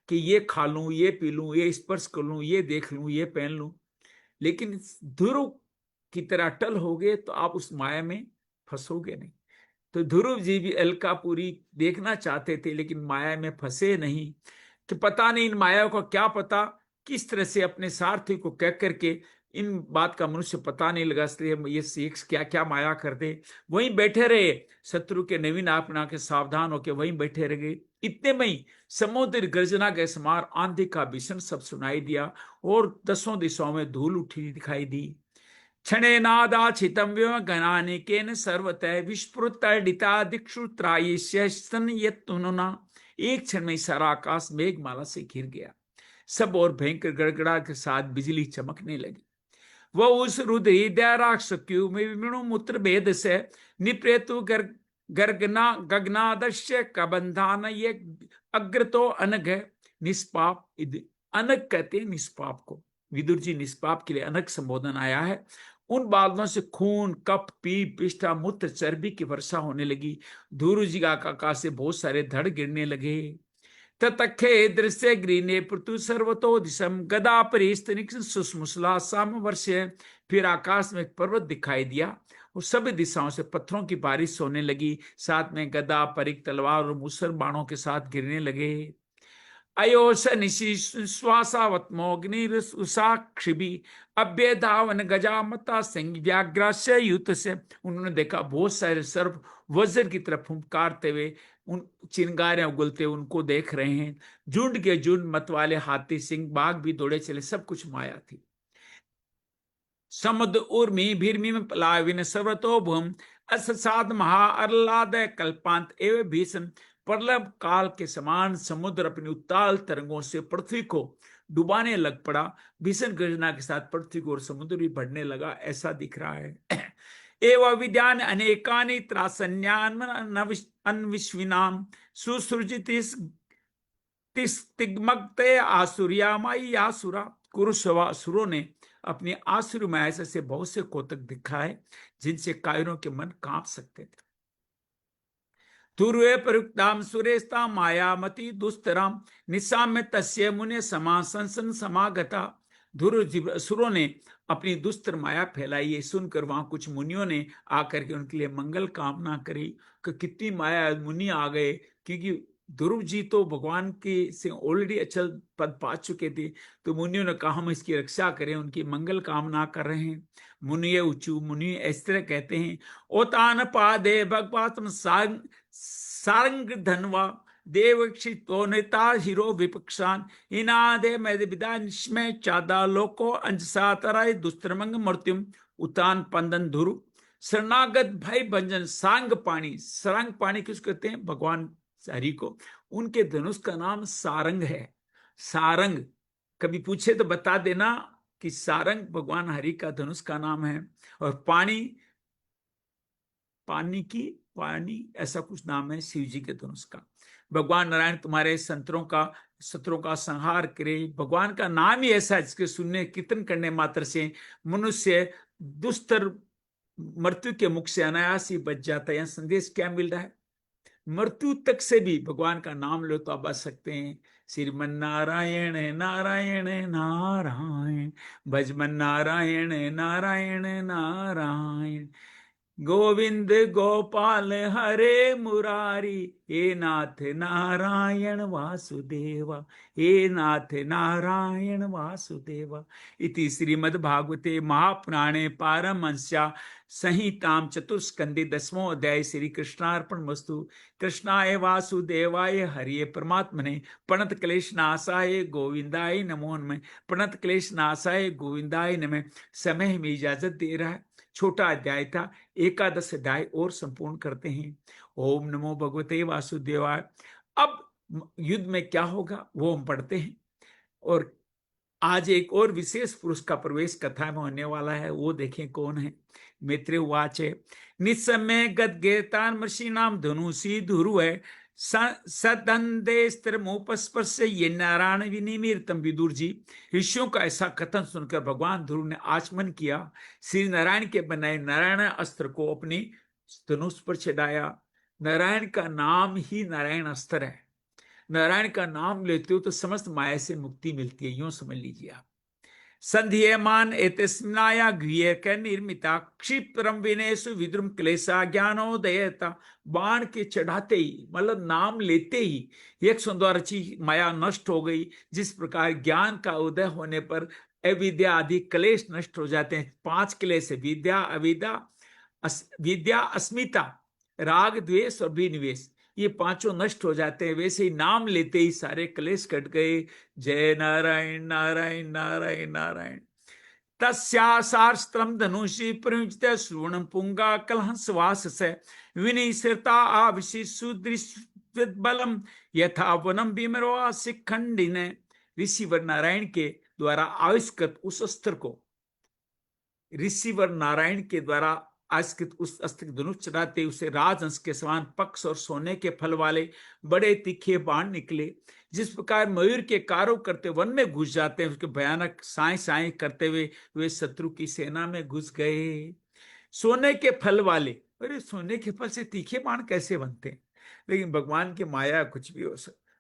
कि ये खा लूं, ये पी लूं, ये स्पर्श कर लूं, ये देख लूं, ये पहन लूं, लेकिन ध्रुव की तरह अटल होगे तो आप उस माया में फंसोगे नहीं। तो ध्रुव जी भी अलकापुरी देखना चाहते थे, लेकिन माया में फंसे नहीं। तो पता नहीं इन माया को क्या पता किस तरह से अपने सारथी को कह करके इन बात का मनुष्य पता नहीं लगा, इसलिए ये सीख क्या क्या माया कर दे। वहीं बैठे रहे, शत्रु के नवीन अपना के सावधान होके वहीं बैठे रह गए। इतने में ही समुद्र गर्जना के समान आंधी का भीषण सब सुनाई दिया और दसों दिशाओं में धूल उठी दिखाई दी। क्षणे नादाचितं गणानिकेन सर्वतः विस्फुरिता दिक्षु त्रायिष्य स्तनयत्तुना। एक क्षण में सारा आकाश मेघमाला से घिर गया, सब और भयंकर गड़गड़ा के साथ बिजली चमकने लगी। वह उस रुद्र राक्षक्यु में विणु मूत्र भेद से निप्रेतु गर्गना गगनादश्य कबंधान ये अग्रतो अनग निष्पाप। अनग कहते हैं निष्पाप को। विदुर जी निष्पाप के लिए अनग संबोधन आया है। उन बादलों से खून, कप, पीप, पिष्ठा, मूत्र, चर्बी की वर्षा होने लगी। धूरु जी का आकाश से बहुत सारे धड़ गिरने लगे। ततखे दृश्य ग्रीने पृथु सर्वतो दिशम गदा परिस्तनिक सुस्मुसला साम वर्षे। फिर आकाश में एक पर्वत दिखाई दिया और सभी दिशाओं से पत्थरों की बारिश होने लगी, साथ में गदा, परिक, तलवार और मुसर बाणों के साथ गिरने लगे। अयोश निशि श्वासावत्मोग्निरुषाक्षिभि अभ्यधावन गजामता सिंह व्याघ्रास्य युत से। उन्होंने देखा बहुत सारे सर्प वज्र की तरफ फुंकारते हुए, उन चिंगारियां उगलते उनको देख रहे हैं। झुंड के झुंड मतवाले हाथी, सिंह, बाघ भी दौड़े चले। सब कुछ माया थी। समुद्र उर्मी भीर्मी में पलाविन सर्वतो भूम अससाद महा अरलाद कल्पांत एवं भीषण। प्रलय काल के समान समुद्र अपनी उत्ताल तरंगों से पृथ्वी को डुबाने लग पड़ा। भीषण गर्जना के साथ पृथ्वी को और समुद्र भी बढ़ने लगा, ऐसा दिख रहा है। एवं विद्यान अनेकानि त्रासन्यान अन्विश्विनाम सुसृजितिस्तिग्मग्ते आसुरियामाई आसुरा। कुरुसुरों ने अपनी आसुरी माया से बहुत से कोतक दिखाए, जिनसे कायरों के मन कांप सकते थे। तुर्वे प्रयुक्ताम सुरेस्ता मायामती दुस्तराम निशाम्य तस्य मुने समा संसन समागता। असुरों ने अपनी दुस्तर माया फैलाई। ये सुनकर वहां कुछ मुनियों ने आकर के उनके लिए मंगल कामना करी कि कितनी माया मुनि आ गए, क्योंकि ध्रुव जी तो भगवान के से ऑलरेडी अचल पद पा चुके थे। तो मुनियों ने कहा हम इसकी रक्षा करें, उनकी मंगल कामना कर रहे हैं। मुनिये उचू मुनि इस तरह कहते हैं, ओतान पादे भगवातम सारंग धनवा देवक्षितो नेता हिरो विपक्षान इनादे में चादा लोको अंजसा तराय दुस्त्रमंग मृत्युम उतान पंदन धुरु शरणागत भय भंजन सांग पाणी। सरंग पाणी किसको कहते हैं? भगवान हरि को। उनके धनुष का नाम सारंग है। सारंग कभी पूछे तो बता देना कि सारंग भगवान हरि का धनुष का नाम है। और पानी ऐसा कुछ नाम है शिव जी के धनुष का। भगवान नारायण तुम्हारे शत्रुओं का संहार करे। भगवान का नाम ही ऐसा है जिसके सुनने कीर्तन करने मात्र से मनुष्य दुस्तर मृत्यु के मुख से अनायास ही बच जाता है। यह संदेश क्या मिल रहा है? मृत्यु तक से भी भगवान का नाम लो तो आप बच सकते हैं। श्रीमन नारायण नारायण नारायण भजमन नारायण नारायण नारायण गोविंद गोपाल हरे मुरारी हे नाथ नारायण वासुदेवा हे नाथ नारायण वासुदेवा। इति श्रीमद्भागवते महापुराणे पारमहंस्या संहितां चतुस्कंदे 10वां अध्याय। श्री कृष्णार्पणमस्तु। कृष्णाय वासुदेवाय हरिये परमात्मने प्रणत क्लेश नाशाय गोविंदाय नमो नमः। प्रणत क्लेश नाशाय गोविंदाय नमः। समय में इजाजत दे रहा है, छोटा अध्याय था, 11 अध्याय और संपूर्ण करते हैं। ओम नमो भगवते वासुदेवाय। अब युद्ध में क्या होगा वो हम पढ़ते हैं। और आज एक और विशेष पुरुष का प्रवेश कथा में होने वाला है, वो देखें कौन है। मैत्रेय उवाच निस्सम्य गद्गेतान मर्षीणाम धनुषी धुरुव सदंदे स्त्रमुपस्पर्श्य ये नारायण विनिमीर्तम। विदुर जी, ऋषियों का ऐसा कथन सुनकर भगवान ध्रुव ने आचमन किया, श्री नारायण के बनाए नारायण अस्त्र को अपनी धनुष पर चढ़ाया। नारायण का नाम ही नारायण अस्त्र है। नारायण का नाम लेते हो तो समस्त माया से मुक्ति मिलती है, यूं समझ लीजिए आप। संध्यमान एतस्मिनाया गृह्यक निर्मिता क्षिप्रम विनेशु विद्रुम क्लेशा ज्ञानोदयता। बाण के चढ़ाते ही, मतलब नाम लेते ही, एक द्वारा रची माया नष्ट हो गई। जिस प्रकार ज्ञान का उदय होने पर अविद्या आदि क्लेश नष्ट हो जाते हैं। 5 क्लेश है, विद्या, अविद्या, विद्या, अस्मिता, राग, द्वेष और विनिवेश, ये 5 नष्ट हो जाते हैं। वैसे ही नाम लेते ही सारे क्लेश कट गए। जय नारायण नारायण नारायण नारायण। तस्यासास्त्रम धनुषी प्रयुक्त श्रवण पुंगा कलहंस वास से विनिसृता आविशिशुदृश्यबलम यथा वनम भीमरवा शिखंडिन। ऋषिवर नारायण के द्वारा आविष्कृत उस अस्त्र को, ऋषिवर नारायण के द्वारा आविष्कृत उस अस्त्र की धनुष चढ़ाते उसे राजहंस के समान पक्ष और सोने के फल वाले बड़े तीखे बाण निकले। जिस प्रकार मयूर के कारों करते वन में घुस जाते हैं, उसके भयानक साए साए करते हुए वे शत्रु की सेना में घुस गए। सोने के फल वाले, अरे सोने के फल से तीखे बाण कैसे बनते हैं? लेकिन भगवान की माया कुछ भी हो सकता।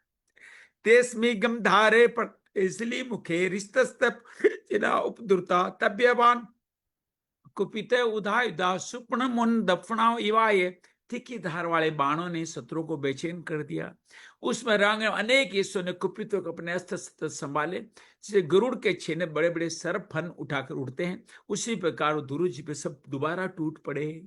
तेस्मी गंधारे पर इसलिए मुखे रिस्तस्तप उपदुरता तब्यवान कुपित उधा सुपर्ण मुन दफना इवाय। तीखी धार वाले बाणों ने शत्रु को बेचैन कर दिया। उसमें रंग अनेक ईश्वर ने कुपितों को अपने अस्त्र संभाले, जैसे गरुड़ के छेने बड़े बड़े सर्प फन उठाकर उड़ते हैं, उसी प्रकार ध्रुव जी पे सब दोबारा टूट पड़े।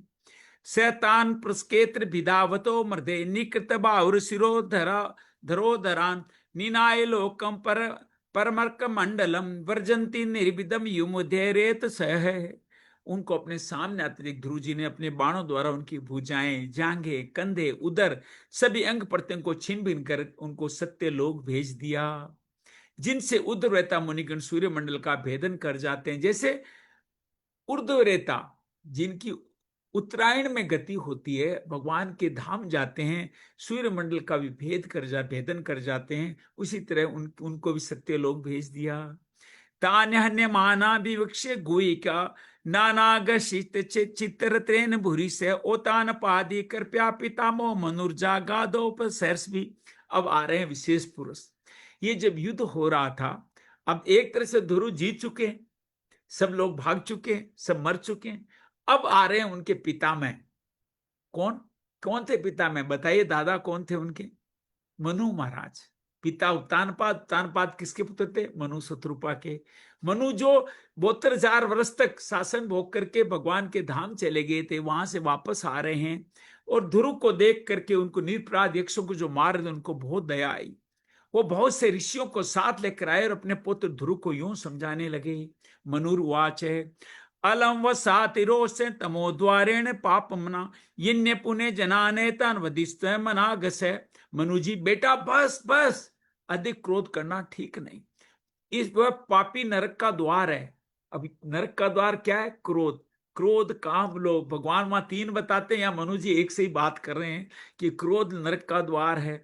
शैतान प्रस्केत्र विधावतो मर्दे निकृत बाहुर शिरो धरोधरान निनाय लोकम पर परमर्क मंडलम वर्जंती निर्विदम युमुधेरेत सह। उनको अपने सामने आते देख ध्रुव जी ने अपने बाणों द्वारा उनकी भुजाएं, जांघें, कंधे, उदर सभी अंग प्रत्यंग को छीन बीन कर उनको सत्य लोक भेज दिया, जिनसे उर्ध्वरेता मुनिगण सूर्य मंडल का भेदन कर जाते हैं। जैसे उर्ध्वरेता जिनकी उत्तरायण में गति होती है, भगवान के धाम जाते हैं, सूर्य मंडल का भी भेदन कर जाते हैं, उसी तरह उनको भी सत्य लोक भेज दिया। तान्य माना विवक्ष्य गुहिका नानागशित चित्रत्रेन भूरि से ओतान पादी कृपया पितामो मनुर्जा गादोपसर्ष भी। अब आ रहे हैं विशेष पुरुष। ये जब युद्ध हो रहा था, अब एक तरह से ध्रुव जीत चुके, सब लोग भाग चुके, सब मर चुके। अब आ रहे हैं उनके पिता में। कौन कौन थे पिता में? बताइए दादा कौन थे उनके? मनु महाराज। पिता उत्तानपाद किसके पुत्र थे? मनु शत्रुपा के। मनु जो 72,000 वर्ष तक शासन भोग करके भगवान के धाम चले गए थे, वहां से वापस आ रहे हैं और ध्रुव को देख करके उनको निरपराध यक्षों को जो मार रहे, उनको बहुत दया आई। वो बहुत से ऋषियों को साथ लेकर आए और अपने पुत्र ध्रुव को यूं समझाने लगे। मनुर्वाच है अलम व सातिरोसे तमो द्वारेण पापमना यन्य पुण्य जनाने तन वदिस्त मनागस। मनु जी बेटा बस बस, अधिक क्रोध करना ठीक नहीं। इस वह पापी नरक का द्वार है। अभी नरक का द्वार क्या है? क्रोध। क्रोध, काम, लोभ। भगवान वहां 3 बताते हैं, या मनु जी एक से ही बात कर रहे हैं कि क्रोध नरक का द्वार है।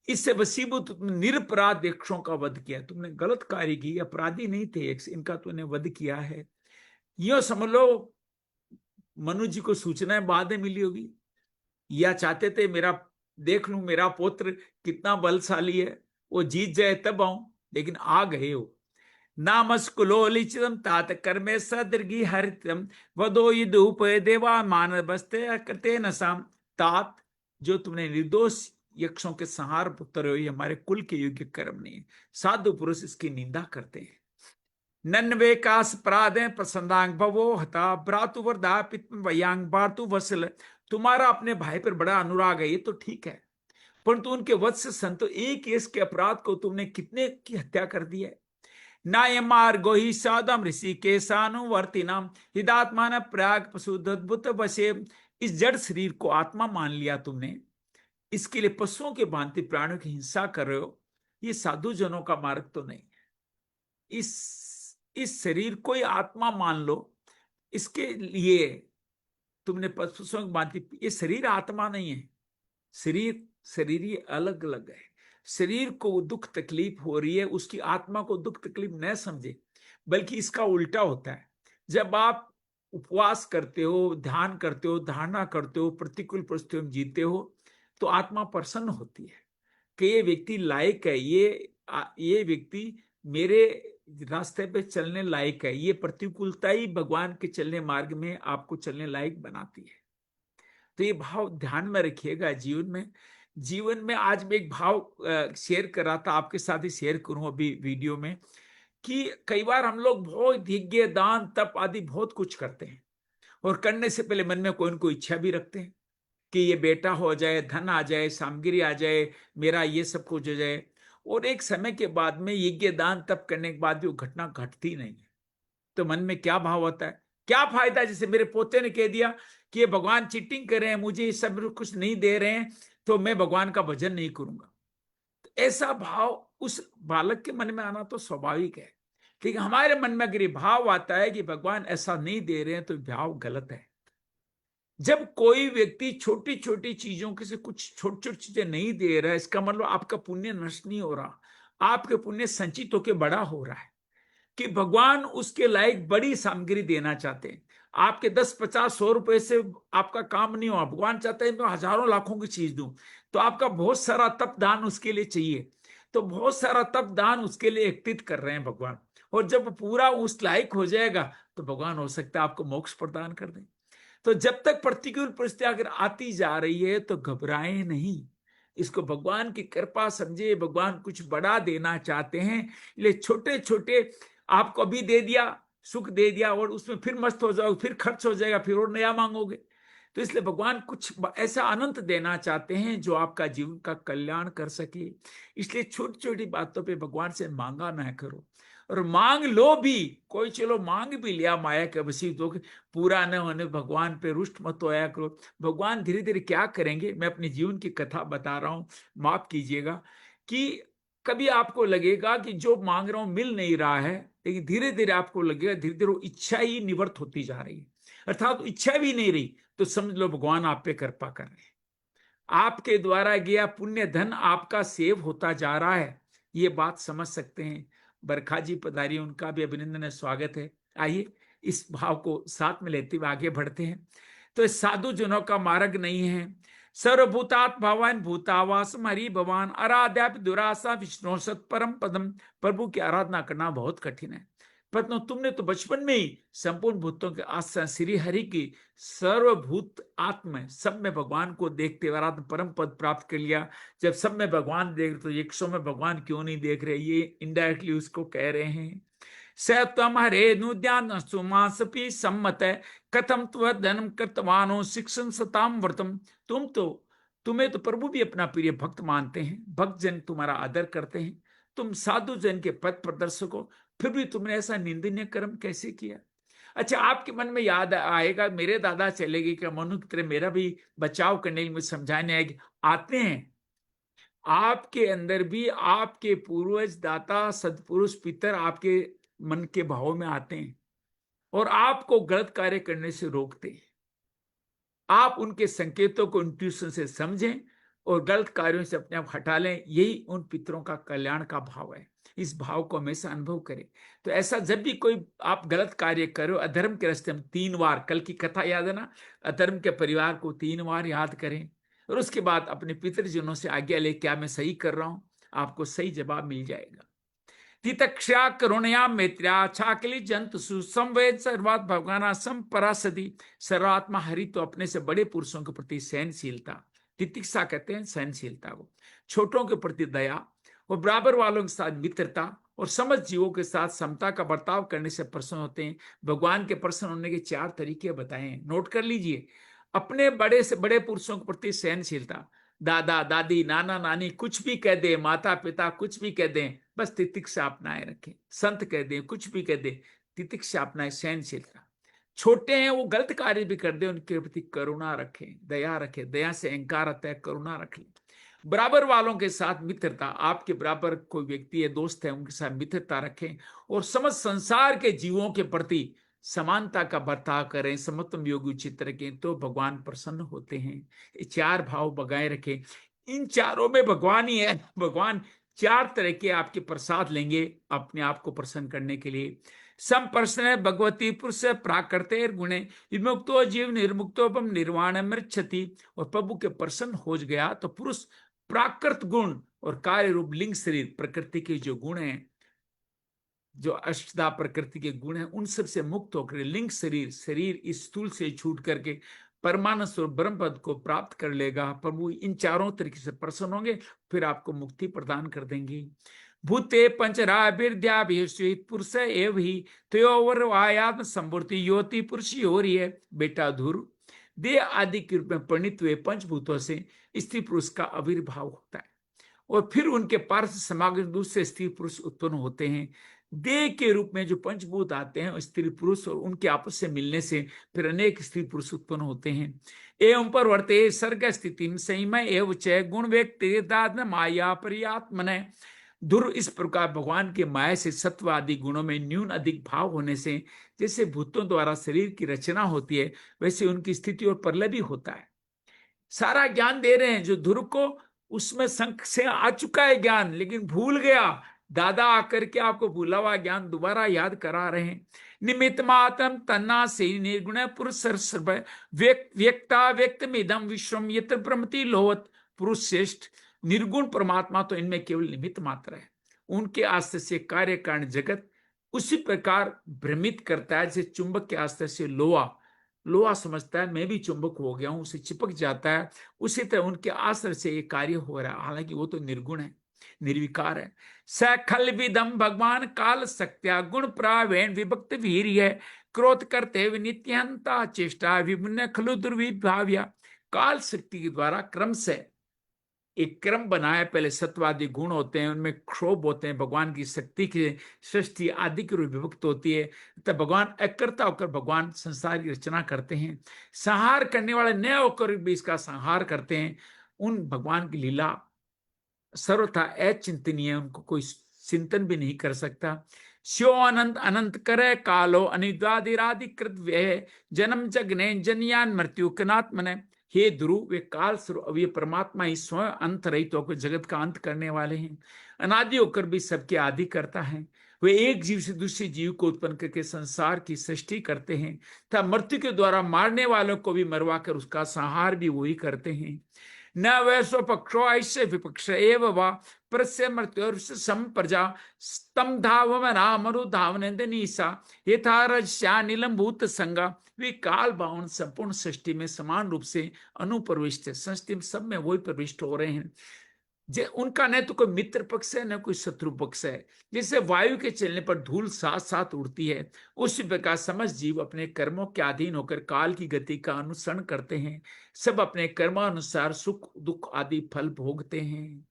इससे वसीभूत तुमने निरपराध यक्षों का वध किया। तुमने गलत कार्य की, अपराधी नहीं थे यक्ष, इनका तुमने वध किया है। यो समझ लो मनु जी को सूचनाएं बाद में मिली होगी, या चाहते थे मेरा देख लूं मेरा पुत्र कितना बलशाली है, वो जीत जाए तब आऊं, लेकिन आ गए हो। नामस्कुलोलिचितम तात कर्मे सदृगी हरितम वदो युदूप देवा मान बस्ते करते नसाम। तात, जो तुमने निर्दोष यक्षों के संहार पुत्र हो, ये हमारे कुल के योग्य कर्म नहीं है। साधु पुरुष इसकी निंदा करते हैं। नन्वे कास प्रादे प्रसन्नांग भवो हता भ्रातु वर्धा पितयांग बातु वसल। तुम्हारा अपने भाई पर बड़ा अनुराग है, ये तो ठीक है, परंतु उनके वत्स संतो एक इसके अपराध को तुमने कितने की हत्या कर दी है। नाय मार्गो ही सादम ऋषि के सानुवर्तिनाम हिदात्मान प्रयाग पशुद्भुत बसे। इस जड़ शरीर को आत्मा मान लिया तुमने, इसके लिए पशुओं के भांति प्राणियों की हिंसा कर रहे हो। ये साधु जनों का मार्ग तो नहीं है। इस शरीर को ही आत्मा मान लो। इसके लिए तुमने पशुओं की बांधी, ये शरीर आत्मा नहीं है। शरीर ये अलग अलग है। शरीर को दुख तकलीफ हो रही है, उसकी आत्मा को दुख तकलीफ न समझे, बल्कि इसका उल्टा होता है। जब आप उपवास करते हो, ध्यान करते हो, धारणा करते हो, प्रतिकूल परिस्थितियों में जीते हो, तो आत्मा प्रसन्न होती है कि ये व्यक्ति लायक है, ये व्यक्ति मेरे रास्ते पे चलने लायक है। ये प्रतिकूलता ही भगवान के चलने मार्ग में आपको चलने लायक बनाती है। तो ये भाव ध्यान में रखिएगा जीवन में। आज मैं एक भाव शेयर कर रहा था, आपके साथ ही शेयर करूं अभी वीडियो में, कि कई बार हम लोग बहुत यज्ञ दान तप आदि बहुत कुछ करते हैं, और करने से पहले मन में कोई न कोई इच्छा भी रखते हैं कि ये बेटा हो जाए, धन आ जाए, सामग्री आ जाए, मेरा ये सब कुछ हो जाए। और एक समय के बाद में यज्ञ दान तप करने के बाद भी वो घटना घटती नहीं है। तो मन में क्या भाव होता है, क्या फायदा। जैसे मेरे पोते ने कह दिया कि ये भगवान चीटिंग कर रहे हैं, मुझे सब कुछ नहीं दे रहे हैं, तो मैं भगवान का भजन नहीं करूंगा। तो ऐसा भाव उस बालक के मन में आना तो स्वाभाविक है। लेकिन हमारे मन में अगर ये भाव आता है कि भगवान ऐसा नहीं दे रहे हैं, तो भाव गलत है। जब कोई व्यक्ति छोटी छोटी चीजों के से कुछ छोटी छोटी चीजें नहीं दे रहा है, इसका मतलब आपका पुण्य नष्ट नहीं हो रहा, आपके पुण्य संचित होकर बड़ा हो रहा है, कि भगवान उसके लायक बड़ी सामग्री देना चाहते हैं। आपके 10, 50, 100 रुपए से आपका काम नहीं हो, भगवान चाहते हैं मैं हजारों लाखों की चीज दूं, तो आपका बहुत सारा तप दान उसके लिए चाहिए। तो बहुत सारा तप दान उसके लिए एकत्रित कर रहे हैं भगवान, और जब पूरा उस लायक हो जाएगा, तो भगवान हो सकता है आपको मोक्ष प्रदान कर दें। तो जब तक प्रतिकूल परिस्थिति अगर आती जा रही है, तो घबराएं नहीं, इसको भगवान की कृपा समझे। भगवान कुछ बड़ा देना चाहते हैं, इसलिए छोटे छोटे आपको अभी दे दिया, सुख दे दिया, और उसमें फिर मस्त हो जाओगे, फिर खर्च हो जाएगा, फिर और नया मांगोगे। तो इसलिए भगवान कुछ ऐसा अनंत देना चाहते हैं जो आपका जीवन का कल्याण कर सके। इसलिए छोटी छोटी बातों पे भगवान से मांगा ना करो, और मांग लो भी। कोई चलो मांग भी लिया माया के वशीभूत होकर, पूरा न होने भगवान पे रुष्ट मत होया करो। भगवान धीरे धीरे क्या करेंगे, मैं अपने जीवन की कथा बता रहा हूं, माफ कीजिएगा। कि कभी आपको लगेगा कि जो मांग रहा हूं मिल नहीं रहा है, लेकिन धीरे धीरे आपको लगेगा, धीरे धीरे वो इच्छा ही निवर्त होती जा रही है, अर्थात इच्छा भी नहीं रही, तो समझ लो भगवान आप पे कृपा कर रहे हैं। आपके द्वारा गया पुण्य धन आपका सेव होता जा रहा है, ये बात समझ सकते हैं। बरखा जी पधारी, उनका भी अभिनंदन है, स्वागत है। आइए इस भाव को साथ में लेते हुए आगे बढ़ते हैं। तो साधु जनों का मार्ग नहीं है। सर्वभूतात भवान भूतावासम हरि भगवान आराध्याप दुरासा विष्णु सत परम पदम। प्रभु की आराधना करना बहुत कठिन है, परंतु तुमने तो बचपन में ही संपूर्ण भूतों के आश्रय श्री हरि की सर्वभूत आत्म सब में भगवान को देखते हुए आराधना परम पद प्राप्त कर लिया। जब सब में भगवान देख रहे, तो 100 में भगवान क्यों नहीं देख रहे, ये इनडायरेक्टली उसको कह रहे हैं। स तम हरे नुद्यान सुमासपि सम्मत है कथम त्व धनम कृतवानो शिक्षण सताम व्रतम। तुम्हें तो प्रभु भी अपना प्रिय भक्त मानते हैं, भक्त जन तुम्हारा आदर करते हैं, तुम साधु जन के पथ प्रदर्शक हो, फिर भी तुमने ऐसा निंदनीय कर्म कैसे किया। अच्छा, आपके मन में याद आएगा, मेरे दादा चले गए, क्या मनु की तरह मेरा भी बचाव करने के लिए मुझे समझाने आएगी। आते हैं आपके अंदर भी, आपके पूर्वज दाता सदपुरुष पितर आपके मन के भाव में आते हैं, और आपको गलत कार्य करने से रोकते हैं। आप उनके संकेतों को इंट्यूशन से समझें और गलत कार्यों से अपने आप हटा लें। यही उन पितरों का कल्याण का भाव है। इस भाव को हमेशा अनुभव करें। तो ऐसा जब भी कोई आप गलत कार्य करो, अधर्म के रास्ते में 3 बार, कल की कथा याद है ना, अधर्म के परिवार को 3 बार याद करें, और उसके बाद अपने पितृजनों से आज्ञा ले, क्या मैं सही कर रहा हूं, आपको सही जवाब मिल जाएगा। तितक्षा करुणया मैत्र्या छाकली जंतु सुसंवेद सर्वात भगवाना संपरासदी। सर्वात्मा हरि तो अपने से बड़े पुरुषों के प्रति सहनशीलता, तितिक्षा कहते हैं सहनशीलता को, छोटों के प्रति दया, और बराबर वालों के साथ मित्रता, और समझ जीवों के साथ समता का बर्ताव करने से प्रसन्न होते हैं। भगवान के प्रसन्न होने के 4 तरीके बताए हैं, नोट कर लीजिए। अपने बड़े से बड़े पुरुषों के प्रति सहनशीलता, दादा दादी नाना नानी कुछ भी कह दे, माता पिता कुछ भी कह दें, बस तितिक्षा अपनाए रखें। संत कह दें, कुछ भी कह दें, तितिक्षा अपनाए, सहनशीलता। छोटे हैं वो गलत कार्य भी कर दे, उनके प्रति करुणा रखें, दया रखें, दया से अहंकार आता है, करुणा रख लें। बराबर वालों के साथ मित्रता, आपके बराबर कोई व्यक्ति है, दोस्त है, उनके साथ मित्रता रखें और समस्त संसार के जीवों के प्रति समानता का बर्ताव करें, समत्वम योग उचित रखें, तो भगवान प्रसन्न होते हैं। ये चार भाव बगाए रखें। इन चारों में भगवान ही है। भगवान चार तरह के आपके प्रसाद लेंगे अपने आप को प्रसन्न करने के लिए। संप्रश्न भगवती पुरुष प्राकृते गुणे विमुक्तो जीव निर्मुक्तोपम निर्वाण मृच्छति। और प्रभु के प्रसन्न हो गया तो पुरुष प्राकृत गुण और कार्य रूप लिंग शरीर, प्रकृति के जो गुण हैं, जो अष्टधा प्रकृति के गुण हैं, उन सब से मुक्त होकर लिंग शरीर, शरीर इस स्थूल से छूट करके परमानंद स्वरूप ब्रह्म पद को प्राप्त कर लेगा। प्रभु इन चारों तरीके से प्रसन्न होंगे, फिर आपको मुक्ति प्रदान कर देंगे। भूते पंचरा विद्या पुरुष एव ही त्योवर आयात्म संपूर्ति योति पुरुष योर है। बेटा ध्रुव, देह आदि के रूप में परिणित हुए पंचभूतों से स्त्री पुरुष का आविर्भाव होता है और फिर उनके पार्श्व समागम दूसरे स्त्री पुरुष उत्पन्न होते हैं। देह के रूप में जो पंचभूत आते हैं स्त्री पुरुष, और उनके आपस से मिलने से फिर अनेक स्त्री पुरुष उत्पन्न होते हैं। एवं पर वर्ते सर्ग स्थिति संयम एवं च गुण व्यक्ति माया पर्यात्मन। ध्रुव, इस प्रकार भगवान के माया से सत्व आदि गुणों में न्यून अधिक भाव होने से जैसे भूतों द्वारा शरीर की रचना होती है, वैसे उनकी स्थिति और प्रलय भी होता है। सारा ज्ञान दे रहे हैं जो ध्रुव को, उसमें संख से आ चुका है ज्ञान, लेकिन भूल गया। दादा आकर के आपको भूला हुआ ज्ञान दोबारा याद करा रहे हैं। निमित्त मातम तन्ना से निर्गुण पुरुष व्यक्ता व्यक्तम इदम विश्वम यत्र प्रमति लोहत। पुरुष श्रेष्ठ निर्गुण परमात्मा तो इनमें केवल निमित्त मात्र है। उनके आश्रय से कार्य कारण जगत उसी प्रकार भ्रमित करता है जैसे चुंबक के आश्रय से लोहा समझता है मैं भी चुंबक हो गया हूं, उसे चिपक जाता है। उसी तरह उनके आश्रय से ये कार्य हो रहा है, हालांकि वो तो निर्गुण है, निर्विकार है। सखल विदम भगवान काल सत्या गुण प्रावेण विभक्त वीर है। क्रोध करते नित्यंता चेष्टा विभिन्न खलु दुर्विभाव्या। काल शक्ति के द्वारा क्रम से एक क्रम बनाया, पहले सत्वादि गुण होते हैं, उनमें क्षोभ होते हैं, भगवान की शक्ति की सृष्टि आदि के रूप विभक्त होती है, तब भगवान अकर्ता होकर भगवान संसार की रचना करते हैं। संहार करने वाले न होकर भी इसका संहार करते हैं। उन भगवान की लीला सर्वथा अचिंतनीय है, उनको कोई चिंतन भी नहीं कर सकता। स्यो अनंत अनंत करे कालो अनिद्वादिरादिकृत व्यय जन्म जगने जनियान मृत्यु कनात्मने। हे ध्रुव, वे काल स्वरूप अव्यय परमात्मा ही स्वयं अंत रहित होकर जगत का अंत करने वाले हैं। अनादि होकर भी सबके आदि करता है। वे एक जीव से दूसरे जीव को उत्पन्न करके संसार की सृष्टि करते हैं तथा मृत्यु के द्वारा मारने वालों को भी मरवा कर उसका संहार भी वही करते हैं। न वैसो पक्षो ऐसे विपक्ष एव वा प्रस्य मृत्यु संप्रजा स्तम धावमना मरु धावनंदनीसा यथा रज्या निलंभूत संगा। वे काल बाउंड संपूर्ण सृष्टि में समान रूप से अनुप्रविष्ट है, सृष्टि में सब में वही प्रविष्ट हो रहे हैं। उनका न तो कोई मित्र पक्ष है न कोई शत्रु पक्ष है। जैसे वायु के चलने पर धूल साथ साथ उड़ती है, उसी प्रकार समस्त जीव अपने कर्मों के अधीन होकर काल की गति का अनुसरण करते हैं। सब अपने कर्मानुसार सुख दुख आदि फल भोगते हैं।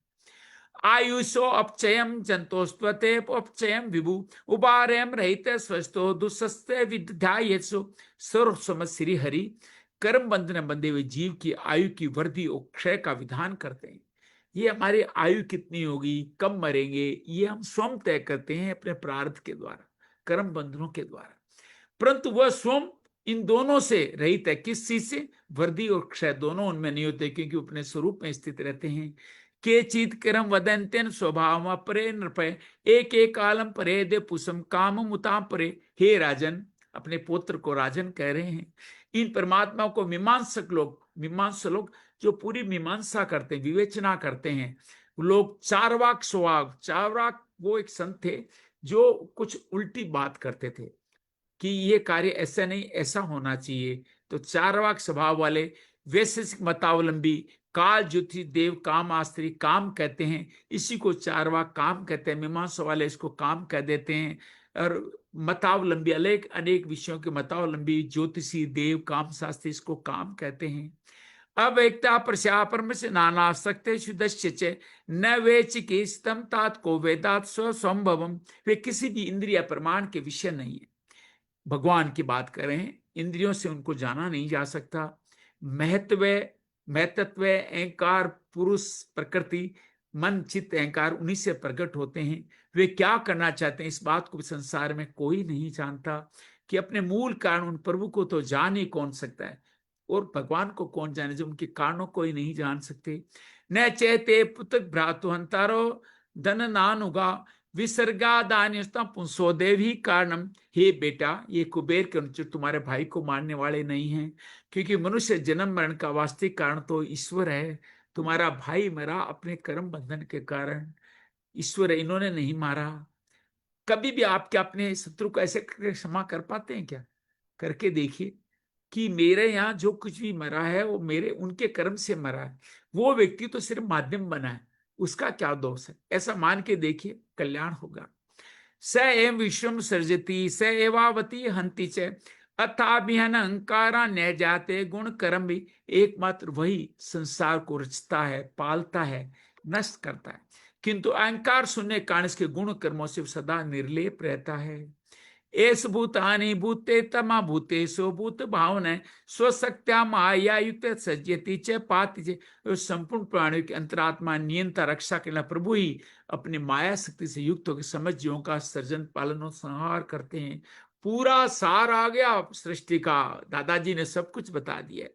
आयुषो अपचयम जंतोस्त्वते अपचयम विभु उबारेम रहित स्वस्थो दुस्सस्ते विद्यायसो सर्व समझ श्री हरि। कर्म बंधन में बंधे हुए जीव की आयु की वृद्धि और क्षय का विधान करते हैं। ये हमारी आयु कितनी होगी, कब मरेंगे, ये हम स्वयं तय करते हैं अपने प्रारब्ध के द्वारा, कर्म बंधनों के द्वारा। परंतु वह स्वयं इन दोनों से रहित है। किस चीज से? वृद्धि और क्षय दोनों उनमें नहीं होते, क्योंकि अपने स्वरूप में स्थित रहते हैं। के चीत कर्म वदंत्यन स्वभाव परे नृपय एक कालम परे दे पुसम काम मुता परे। हे राजन, अपने पुत्र को राजन कह रहे हैं। इन परमात्मा को मीमांसक लोग जो पूरी मीमांसा करते हैं, विवेचना करते हैं, लोग चारवाक स्वभाव, चारवाक वो एक संत थे जो कुछ उल्टी बात करते थे कि ये कार्य ऐसा नहीं ऐसा होना चाहिए। तो चारवाक स्वभाव वाले वैशेषिक मतावलंबी काल ज्योति देव काम आस्त्री काम कहते हैं, इसी को चारवाक काम कहते हैं। मीमांसा वाले इसको काम कह देते हैं। और मतावलंबी अनेक विषयों के मतावलंबी ज्योतिषी देव काम शास्त्री इसको काम कहते हैं। अब एकता प्रशापरम से नाना सकते शुद्ध न वे चिकिस्तम तात को वेदात स्वसंभवम। वे किसी भी इंद्रिय प्रमाण के विषय नहीं है। भगवान की बात कर रहे हैं, इंद्रियों से उनको जाना नहीं जा सकता। महत्व मैं तत्व, अहंकार, पुरुष, प्रकृति, मन, चित्त, अहंकार उन्हीं से प्रकट होते हैं। वे क्या करना चाहते हैं इस बात को संसार में कोई नहीं जानता, कि अपने मूल कारण उन प्रभु को तो जान ही कौन सकता है, और भगवान को कौन जाने जो उनके कारणों को ही नहीं जान सकते। न चेते पुत्र भ्रातु हंतारो धन नानुगा विसर्गादान्यस्ता पुंसो देवी कारणम। हे बेटा, ये कुबेर के अनुचित तुम्हारे भाई को मारने वाले नहीं हैं, क्योंकि मनुष्य जन्म मरण का वास्तविक कारण तो ईश्वर है। तुम्हारा भाई मरा अपने कर्म बंधन के कारण, ईश्वर है, इन्होंने नहीं मारा। कभी भी आप क्या अपने शत्रु को ऐसे क्षमा कर पाते हैं क्या? करके देखिए कि मेरे यहाँ जो कुछ भी मरा है वो मेरे उनके कर्म से मरा है, वो व्यक्ति तो सिर्फ माध्यम बना है, उसका क्या दोष है? ऐसा मान के देखिए, कल्याण होगा। स एव विश्वम सृजति स एवावती हंति च अथाभिहन अहंकारा न जाते गुण कर्म भी। एकमात्र वही संसार को रचता है, पालता है, नष्ट करता है, किंतु अहंकार शून्य कारण इसके गुण कर्मों से सदा निर्लेप रहता है। एस भूतानि भूते तमा भूतेषु भूत भावना स्वशक्त्या माया युक्त सज्जति च पाति च। संपूर्ण प्राणियों की अंतरात्मा नियंता रक्षा के लिए प्रभु ही अपनी माया शक्ति से युक्त होकर समझ जीवों का सर्जन पालन और संहार करते हैं। पूरा सार आ गया सृष्टि का, दादाजी ने सब कुछ बता दिया।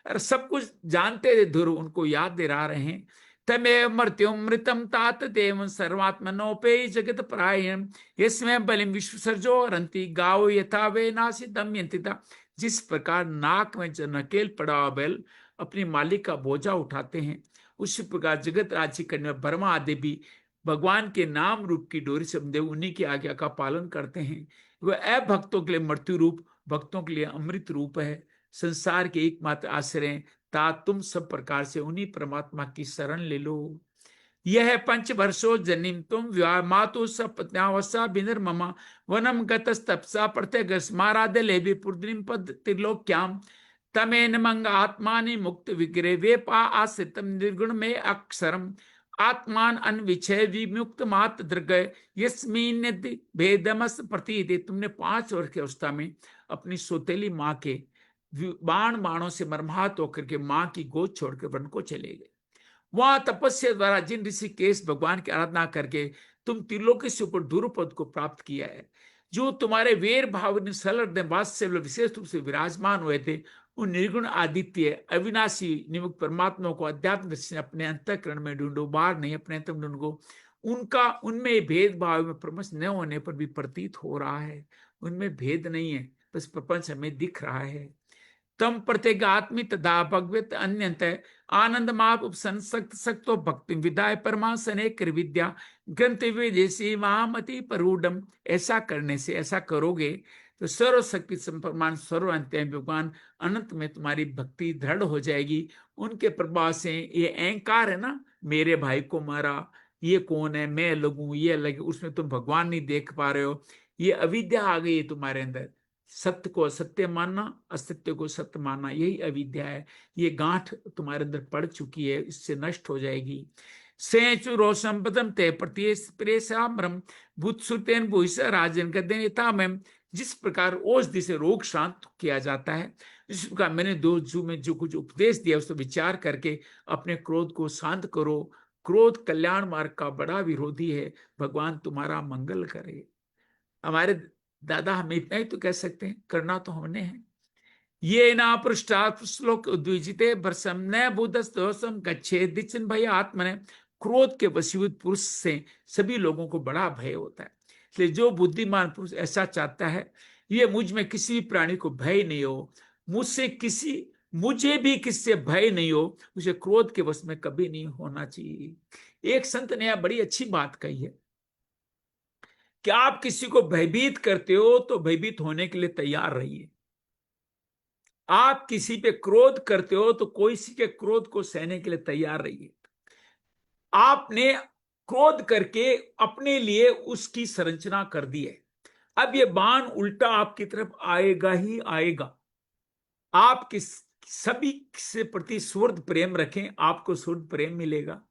और सब कुछ जानते थे ध्रुव, उनको याद दिला रहे हैं। तमेव मृत्युमृतम तात देव सर्वात्मनोपे जगत प्रायण इसमें बलिम विश्व सर्जो रंती गाओ यथा वे नासी दमयंतिता। जिस प्रकार नाक में नकेल पड़ा बैल अपनी मालिक का बोझा उठाते हैं, उसी प्रकार जगत राज्य करने में ब्रह्मा आदि भी भगवान के नाम रूप की डोरी से बंधे उन्हीं की आज्ञा का पालन करते हैं। वह अभक्तों के लिए मृत्यु रूप, भक्तों के लिए अमृत रूप है। संसार के एकमात्र आश्रय ता तुम सब प्रकार से उन्हीं परमात्मा की शरण ले लो। यह पंच वर्षो जनिम तुम मातु सपत्न्यावसा बिनर ममा वनम गतस्तपसा प्रत्यगस्माराधे लेबी पुर्द्रिम पद त्रिलोक्याम तमेन मंग आत्मानि मुक्त विग्रह वे पा आश्रितम निर्गुण में अक्षरम आत्मान अनविचय विमुक्त मात दृग यस्मीन भेदमस प्रतीति। तुमने 5 वर्ष की अवस्था में अपनी सोतेली माँ के बाणों से मरमाहत होकर के माँ की गोद छोड़कर वन को चले गए। वहां तपस्या द्वारा जिन ऋषिकेश भगवान की आराधना करके तुम त्रिलोकी से ऊपर ध्रुव को प्राप्त किया है, जो तुम्हारे वीर भाव से विशेष रूप से विराजमान हुए थे, उन निर्गुण आदित्य अविनाशी निमुक्त परमात्मा को अध्यात्म दृष्टि से अपने अंतःकरण में ढूंढो, बाहर नहीं अपने अंतर में ढूंढो। उनका उनमें भेदभाव में प्रमश न होने पर भी प्रतीत हो रहा है, उनमें भेद नहीं है, बस प्रपंच हमें दिख रहा है। तम प्रत्येगात्मी तदा भगवत अन्यंत आनंद माप उपसंसक्त सक्तो भक्ति विदाय परमासने कर विद्या ग्रंथ विदेशी महामति परूडम। ऐसा करने से, ऐसा करोगे तो सर्वशक्ति संप्रमाण सर्व अंत्य भगवान अनंत में तुम्हारी भक्ति दृढ़ हो जाएगी। उनके प्रभाव से ये अहंकार है ना, मेरे भाई को मारा, ये कौन है, मैं लगूं, ये लगे, उसमें तुम भगवान नहीं देख पा रहे हो, ये अविद्या आ गई है तुम्हारे अंदर। सत्य को असत्य मानना, असत्य को सत्य मानना, यही अविद्या है। ये गांठ तुम्हारे अंदर पड़ चुकी है, इससे नष्ट हो जाएगी। सेचुरो संपदम ते प्रेसाम्रम भूतसुतेन भूष राजन गदेन। जिस प्रकार औषधि से रोग शांत किया जाता है, इस प्रकार मैंने में जो कुछ उपदेश दिया उसको विचार करके अपने क्रोध को शांत करो। क्रोध कल्याण मार्ग का बड़ा विरोधी है। भगवान तुम्हारा मंगल करे। हमारे दादा हमें इतना ही तो कह सकते हैं, करना तो हमने है। ये ना पृष्ठात् श्लोक द्विजिते भरसम न बुद्धस्तोसम गच्छे दिचन भय आत्मने। क्रोध के वशीभूत पुरुष से सभी लोगों को बड़ा भय होता है, इसलिए जो बुद्धिमान पुरुष ऐसा चाहता है, ये मुझ में किसी भी प्राणी को भय नहीं हो, मुझे भी किससे भय नहीं हो, उसे क्रोध के वश में कभी नहीं होना चाहिए। एक संत ने यह बड़ी अच्छी बात कही है कि आप किसी को भयभीत करते हो तो भयभीत होने के लिए तैयार रहिए। आप किसी पे क्रोध करते हो तो कोई किसी के क्रोध को सहने के लिए तैयार रहिए। आपने क्रोध करके अपने लिए उसकी संरचना कर दी है, अब ये बाण उल्टा आपकी तरफ आएगा ही आएगा। आप सभी से प्रति सुहृद प्रेम रखें, आपको सुहृद प्रेम मिलेगा।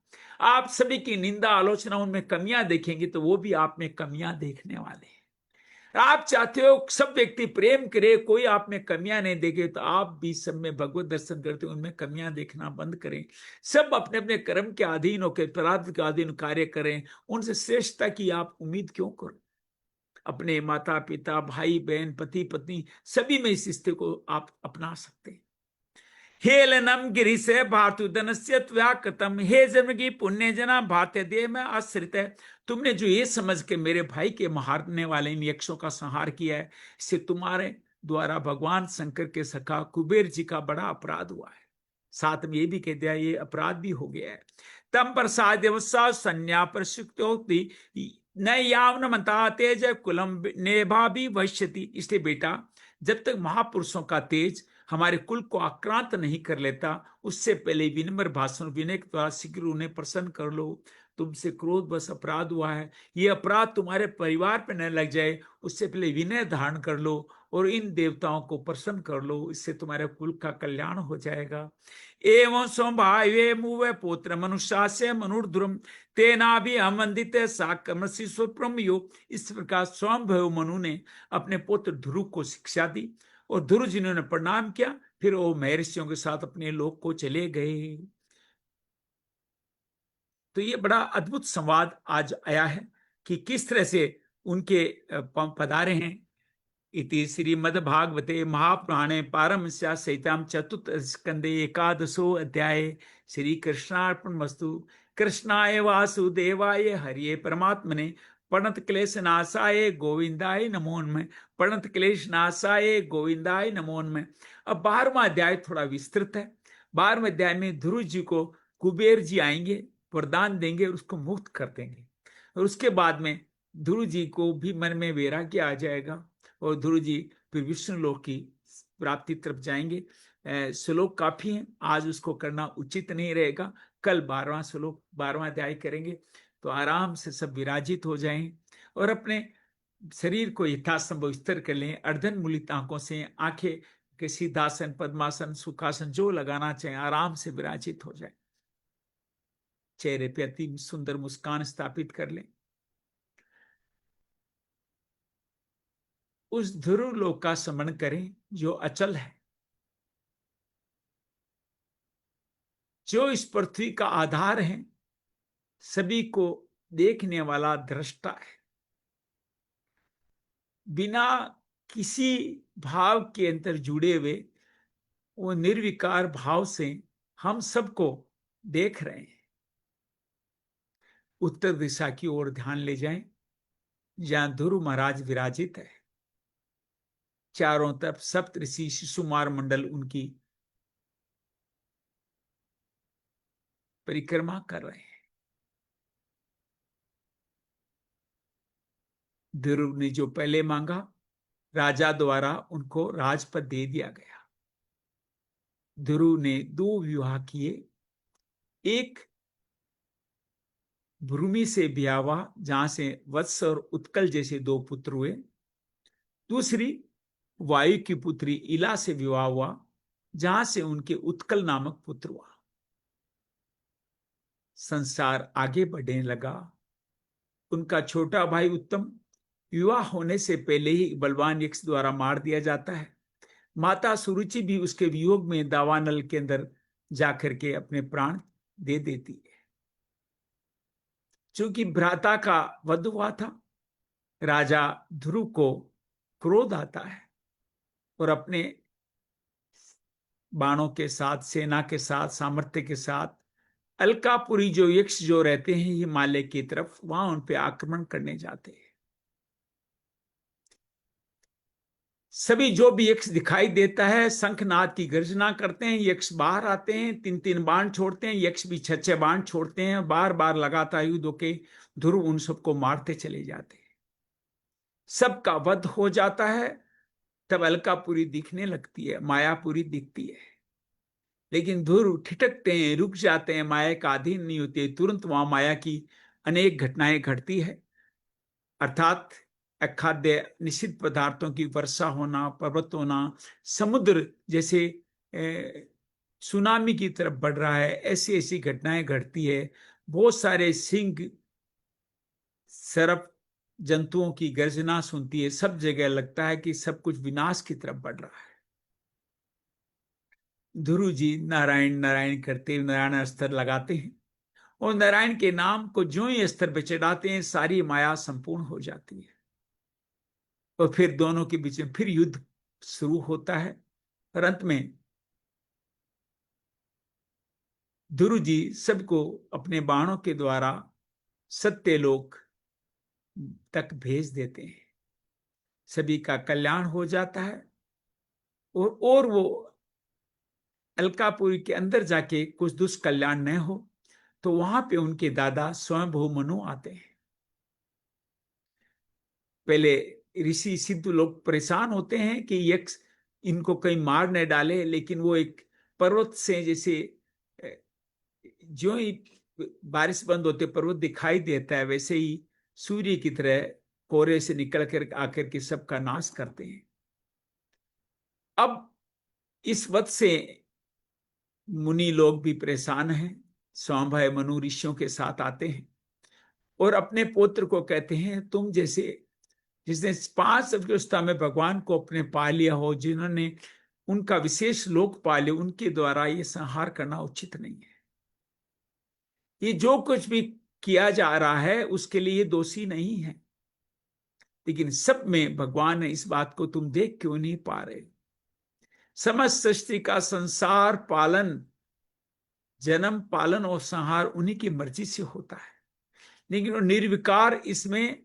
आप सभी की निंदा आलोचना, उनमें कमियां देखेंगे तो वो भी आप में कमियां देखने वाले हैं। आप चाहते हो सब व्यक्ति प्रेम करे, कोई आप में कमियां नहीं देखे, तो आप भी सब में भगवत दर्शन करते हो, उनमें कमियां देखना बंद करें। सब अपने अपने कर्म के अधीन होकर, प्रारब्ध के अधीन कार्य करें। उनसे श्रेष्ठता की आप उम्मीद क्यों करो? अपने माता पिता, भाई बहन, पति पत्नी, सभी में इस रिश्ते को आप अपना सकते हैं। हेलनम गिरी से भारतु धनस्य त्व्याकृतम, हे जन्म की पुण्य जना भारतीय देह में आश्रित है। तुमने जो ये समझ के मेरे भाई के मारने वाले इन यक्षों का संहार किया है, इससे तुम्हारे द्वारा भगवान शंकर के सखा कुबेर जी का बड़ा अपराध हुआ है। साथ में ये भी कह दिया ये अपराध भी हो गया है। तम प्रसाद संज्ञा प्रसुक्ति न यावन मता तेज कुलम नेभा भी वश्यति। इसलिए बेटा, जब तक महापुरुषों का तेज हमारे कुल को आक्रांत नहीं कर लेता, उससे पहले विनम्र भाषण विनय के द्वारा शीघ्र उन्हें प्रसन्न कर लो। तुमसे क्रोध बस अपराध हुआ है, ये अपराध तुम्हारे परिवार पर न लग जाए, उससे पहले विनय धारण कर लो और इन देवताओं को प्रसन्न कर लो, इससे तुम्हारे कुल का कल्याण हो जाएगा। एवं स्वभावे मुवे पुत्र मनुष्य से मनुर्ध्रुम तेना भी अमंदित साकमसी सुप्रम योग। इस प्रकार स्वयं मनु ने अपने पुत्र ध्रुव को शिक्षा दी और ध्रुव जी ने प्रणाम किया, फिर वो महर्षियों के साथ अपने लोक को चले गए। तो ये बड़ा अद्भुत संवाद आज आया है कि किस तरह से उनके पधारे हैं। इति श्रीमद्भागवते महापुराणे पारमहंस्यां संहितां चतुर्थ स्कंदे एकादशो अध्याय। श्री कृष्णार्पणमस्तु। कृष्णाय वासुदेवाय हरिये परमात्मने प्रणत क्लेश नाशाय गोविंदाय नमो नमः। प्रणत क्लेश नाशाय गोविंदाय नमो नमः। अब 12वां अध्याय थोड़ा विस्तृत है। 12वें अध्याय में ध्रुव जी को कुबेर जी आएंगे, वरदान देंगे और उसको मुक्त कर देंगे। और उसके बाद में ध्रुव जी को भी मन में वैराग्य आ जाएगा और ध्रुव जी फिर विष्णु लोक की प्राप्ति तरफ जाएंगे। श्लोक काफी है, आज उसको करना उचित नहीं रहेगा। कल 12वां श्लोक 12वां अध्याय करेंगे, तो आराम से सब विराजित हो जाएं और अपने शरीर को यथासंभव स्थिर कर लें। अर्धन मूलित आंखों से आंखें के सीधासन, पद्मासन, सुखासन जो लगाना चाहें, आराम से विराजित हो जाए। चेहरे पे अति सुंदर मुस्कान स्थापित कर लें। उस ध्रुव लोक का स्मरण करें जो अचल है, जो इस पृथ्वी का आधार है, सभी को देखने वाला दृष्टा है। बिना किसी भाव के अंतर जुड़े हुए वो निर्विकार भाव से हम सबको देख रहे हैं। उत्तर दिशा की ओर ध्यान ले जाएं, जहां ध्रुव महाराज विराजित है। चारों तरफ सप्तऋषि शिशुमार मंडल उनकी परिक्रमा कर रहे हैं। ध्रुव ने जो पहले मांगा, राजा द्वारा उनको राजपद दे दिया गया। ध्रुव ने 2 विवाह किए। एक भूमि से ब्याह हुआ, जहां से वत्स और उत्कल जैसे 2 पुत्र हुए। दूसरी वायु की पुत्री इला से विवाह हुआ, जहां से उनके उत्कल नामक पुत्र हुआ। संसार आगे बढ़ने लगा। उनका छोटा भाई उत्तम विवाह होने से पहले ही बलवान यक्ष द्वारा मार दिया जाता है। माता सुरुचि भी उसके वियोग में दावानल के अंदर जाकर के अपने प्राण दे देती है। चूंकि भ्राता का वध हुआ था, राजा ध्रुव को क्रोध आता है और अपने बाणों के साथ, सेना के साथ, सामर्थ्य के साथ अलकापुरी जो यक्ष जो रहते हैं हिमालय की तरफ, वहां उन पे आक्रमण करने जाते हैं। सभी जो भी यक्ष दिखाई देता है शंखनाद की गर्जना करते हैं। यक्ष बाहर आते हैं, 3-3 बाण छोड़ते हैं। यक्ष भी 6-6 बाण छोड़ते हैं। बार बार लगातार युद्ध के ध्रुव उन सबको मारते चले जाते हैं। सबका वध हो जाता है। तब अलकापुरी दिखने लगती है, मायापुरी दिखती है। लेकिन ध्रुव ठिठकते हैं, रुक जाते हैं, माया का अधीन नहीं होते। तुरंत वहां माया की अनेक घटनाएं घटती है, अर्थात अखाद्य निषिद्ध पदार्थों की वर्षा होना, पर्वत होना, समुद्र जैसे सुनामी की तरफ बढ़ रहा है, ऐसी ऐसी घटनाएं घटती है। बहुत सारे सिंह, सर्प, जंतुओं की गर्जना सुनती है, सब जगह लगता है कि सब कुछ विनाश की तरफ बढ़ रहा है। ध्रुव जी नारायण नारायण करते नारायण अस्त्र लगाते हैं, और नारायण के नाम को जो ही अस्त्र पे चढ़ाते हैं सारी माया संपूर्ण हो जाती है। और फिर दोनों के बीच में फिर युद्ध शुरू होता है, और अंत में ध्रुव जी सबको अपने बाणों के द्वारा सत्यलोक तक भेज देते हैं। सभी का कल्याण हो जाता है, और वो अलकापुरी के अंदर जाके कुछ दुष्कल्याण न हो, तो वहां पे उनके दादा स्वयंभू मनु आते हैं। पहले ऋषि सिद्ध लोग परेशान होते हैं कि यक्ष इनको कहीं मार न डाले, लेकिन वो एक पर्वत से जैसे जो ही बारिश बंद होते पर्वत दिखाई देता है, वैसे ही सूर्य की तरह कोहरे से निकल कर आकर के सबका नाश करते हैं। अब इस वक्त से मुनि लोग भी परेशान हैं। स्वाभाय मनु ऋषियों के साथ आते हैं और अपने पुत्र को कहते हैं, तुम जैसे जिसने 5 अवस्था में भगवान को अपने पा लिया हो, जिन्होंने उनका विशेष लोक पा लिया, उनके द्वारा ये संहार करना उचित नहीं है। ये जो कुछ भी किया जा रहा है उसके लिए दोषी नहीं है, लेकिन सब में भगवान है, इस बात को तुम देख क्यों नहीं पा रहे? समस्त सृष्टि का संसार पालन, जन्म पालन और संहार उन्हीं की मर्जी से होता है, लेकिन वो निर्विकार इसमें,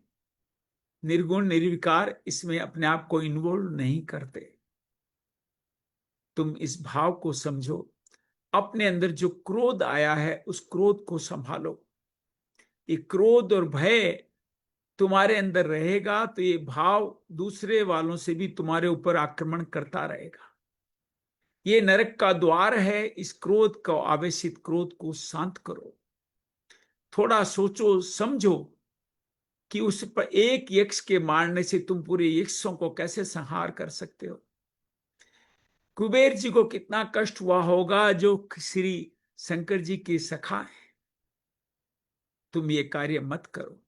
निर्गुण निर्विकार इसमें अपने आप को इन्वॉल्व नहीं करते। तुम इस भाव को समझो। अपने अंदर जो क्रोध आया है उस क्रोध को संभालो। ये क्रोध और भय तुम्हारे अंदर रहेगा तो ये भाव दूसरे वालों से भी तुम्हारे ऊपर आक्रमण करता रहेगा। ये नरक का द्वार है। इस क्रोध को, आवेशित क्रोध को शांत करो। थोड़ा सोचो समझो कि उस पर एक यक्ष के मारने से तुम पूरे यक्षों को कैसे संहार कर सकते हो। कुबेर जी को कितना कष्ट हुआ होगा जो श्री शंकर जी के सखा है। तुम ये कार्य मत करो।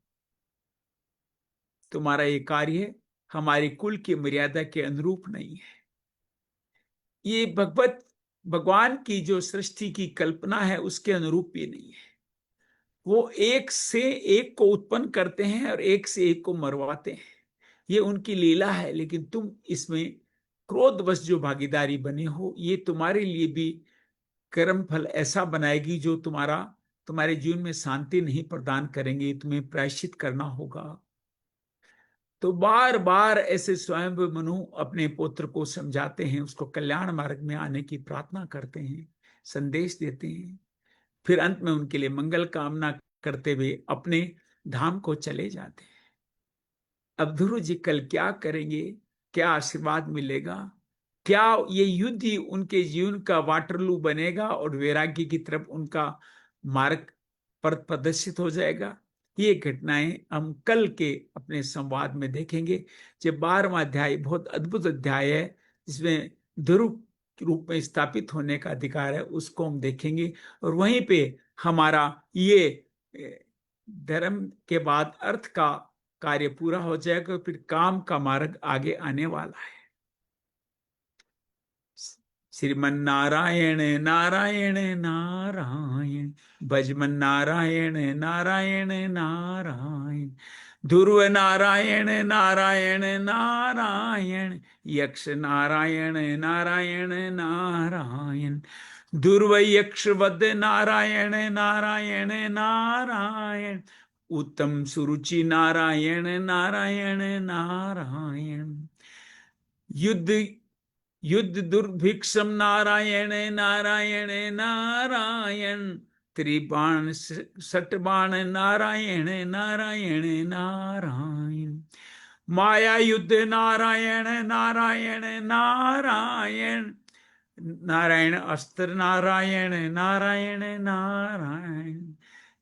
तुम्हारा ये कार्य हमारी कुल की मर्यादा के अनुरूप नहीं है। ये भगवान की जो सृष्टि की कल्पना है उसके अनुरूप भी नहीं है। वो एक से एक को उत्पन्न करते हैं और एक से एक को मरवाते हैं। ये उनकी लीला है, लेकिन तुम इसमें क्रोधवश जो भागीदारी बने हो, ये तुम्हारे लिए भी कर्म फल ऐसा बनाएगी जो तुम्हारे जीवन में शांति नहीं प्रदान करेंगे। तुम्हें प्रायश्चित करना होगा। तो बार बार ऐसे स्वयं मनु अपने पुत्र को समझाते हैं, उसको कल्याण मार्ग में आने की प्रार्थना करते हैं, संदेश देते हैं। फिर अंत में उनके लिए मंगल कामना करते हुए अपने धाम को चले जाते हैं। अब ध्रुव जी कल क्या करेंगे, क्या आशीर्वाद मिलेगा, क्या ये युद्ध ही उनके जीवन का वाटरलू बनेगा और वैराग्य की तरफ उनका मार्ग पर प्रदर्शित हो जाएगा, ये घटनाएं हम कल के अपने संवाद में देखेंगे। जो 12वां अध्याय बहुत अद्भुत अध्याय है, जिसमें ध्रुव रूप में स्थापित होने का अधिकार है, उसको हम देखेंगे। और वहीं पे हमारा ये धर्म के बाद अर्थ का कार्य पूरा हो जाएगा, फिर काम का मार्ग आगे आने वाला है। श्रीमन नारायण नारायण नारायण, भजमन नारायण नारायण नारायण, ध्रुव नारायण नारायण नारायण, यक्ष नारायण नारायण नारायण, ध्रुव यक्ष वद नारायण नारायण नारायण, उत्तम सुरुचि नारायण नारायण नारायण, युद्ध दुर्भिक्षम नारायण नारायण नारायण, त्रिबाण सटबाण नारायण नारायण नारायण, माया युद्ध नारायण नारायण नारायण, नारायण अस्त्र नारायण नारायण नारायण,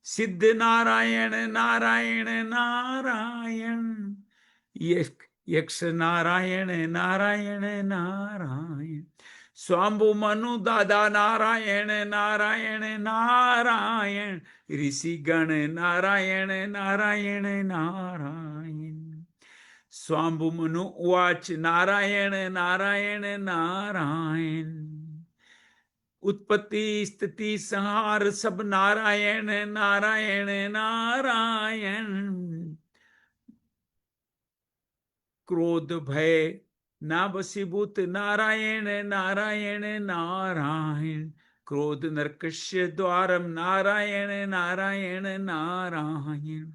सिद्ध नारायण नारायण नारायण, यक्ष नारायण नारायण नारायण, स्वाम्बु मनु दादा नारायण नारायण नारायण, ऋषि गण नारायण नारायण नारायण। स्वाम्बु मनु उवाच नारायण नारायण नारायण, उत्पत्ति स्थिति संहार सब नारायण नारायण नारायण। क्रोध भय ना वशीभूत नारायण नारायण नारायण, क्रोध नरकस्य द्वारम नारायण नारायण नारायण।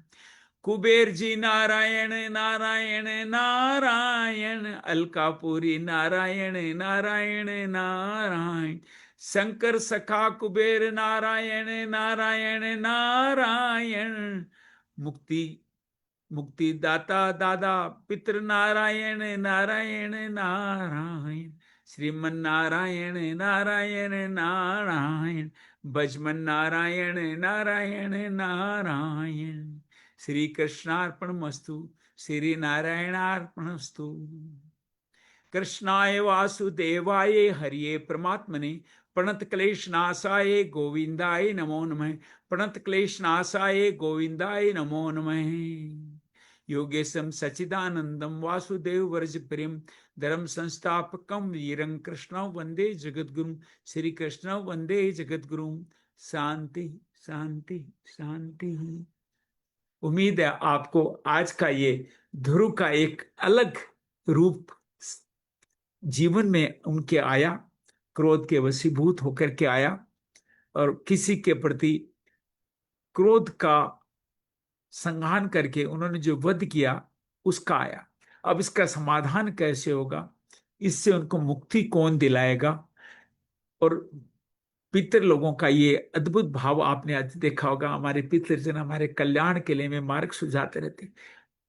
कुबेर जी नारायण नारायण नारायण, अलकापुरी नारायण नारायण नारायण। शंकर सखा कुबेर नारायण नारायण नारायण, मुक्ति मुक्ति दाता दादा पितृ नारायण नारायण नारायण। श्रीमन नारायण नारायण नारायण, भजमन नारायण नारायण नारायण। श्री कृष्णार्पणमस्तु, श्री नारायणार्पणमस्तु। कृष्णाय वासुदेवाय हरिये परमात्मने, प्रणत क्लेश नाशाय गोविंदाय नमो नमः। प्रणत क्लेश नाशाय गोविंदाय नमो नमः। योगेशम सचिदानंदम वासुदेव वर्ज प्रेम, धर्म संस्थापकम वीरं कृष्ण वंदे जगद्गुरु। श्री कृष्ण वंदे जगद्गुरु। शांति शांति शांति। उम्मीद है आपको आज का ये ध्रुव का एक अलग रूप जीवन में उनके आया, क्रोध के वशीभूत होकर के आया और किसी के प्रति क्रोध का संहान करके उन्होंने जो वध किया उसका आया। अब इसका समाधान कैसे होगा, इससे उनको मुक्ति कौन दिलाएगा। और पितृ लोगों का ये अद्भुत भाव आपने आज देखा होगा, हमारे पितृजन हमारे कल्याण के लिए में मार्ग सुझाते रहते।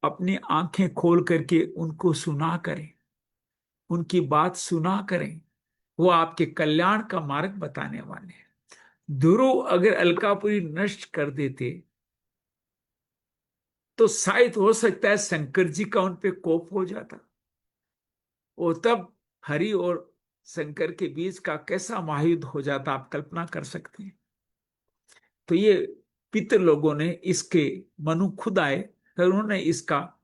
अपनी आंखें खोल करके उनको सुना करें, उनकी बात सुना करें, वो आपके कल्याण का मार्ग बताने वाले हैं। ध्रुव अगर अलकापुरी नष्ट कर देते तो शायद हो सकता है शंकर जी का उन पे कोप हो जाता, और तब हरि और शंकर के बीच का कैसा महायुद्ध हो जाता, आप कल्पना कर सकते हैं। तो ये पितृ लोगों ने इसके मनु खुद आए और उन्होंने इसका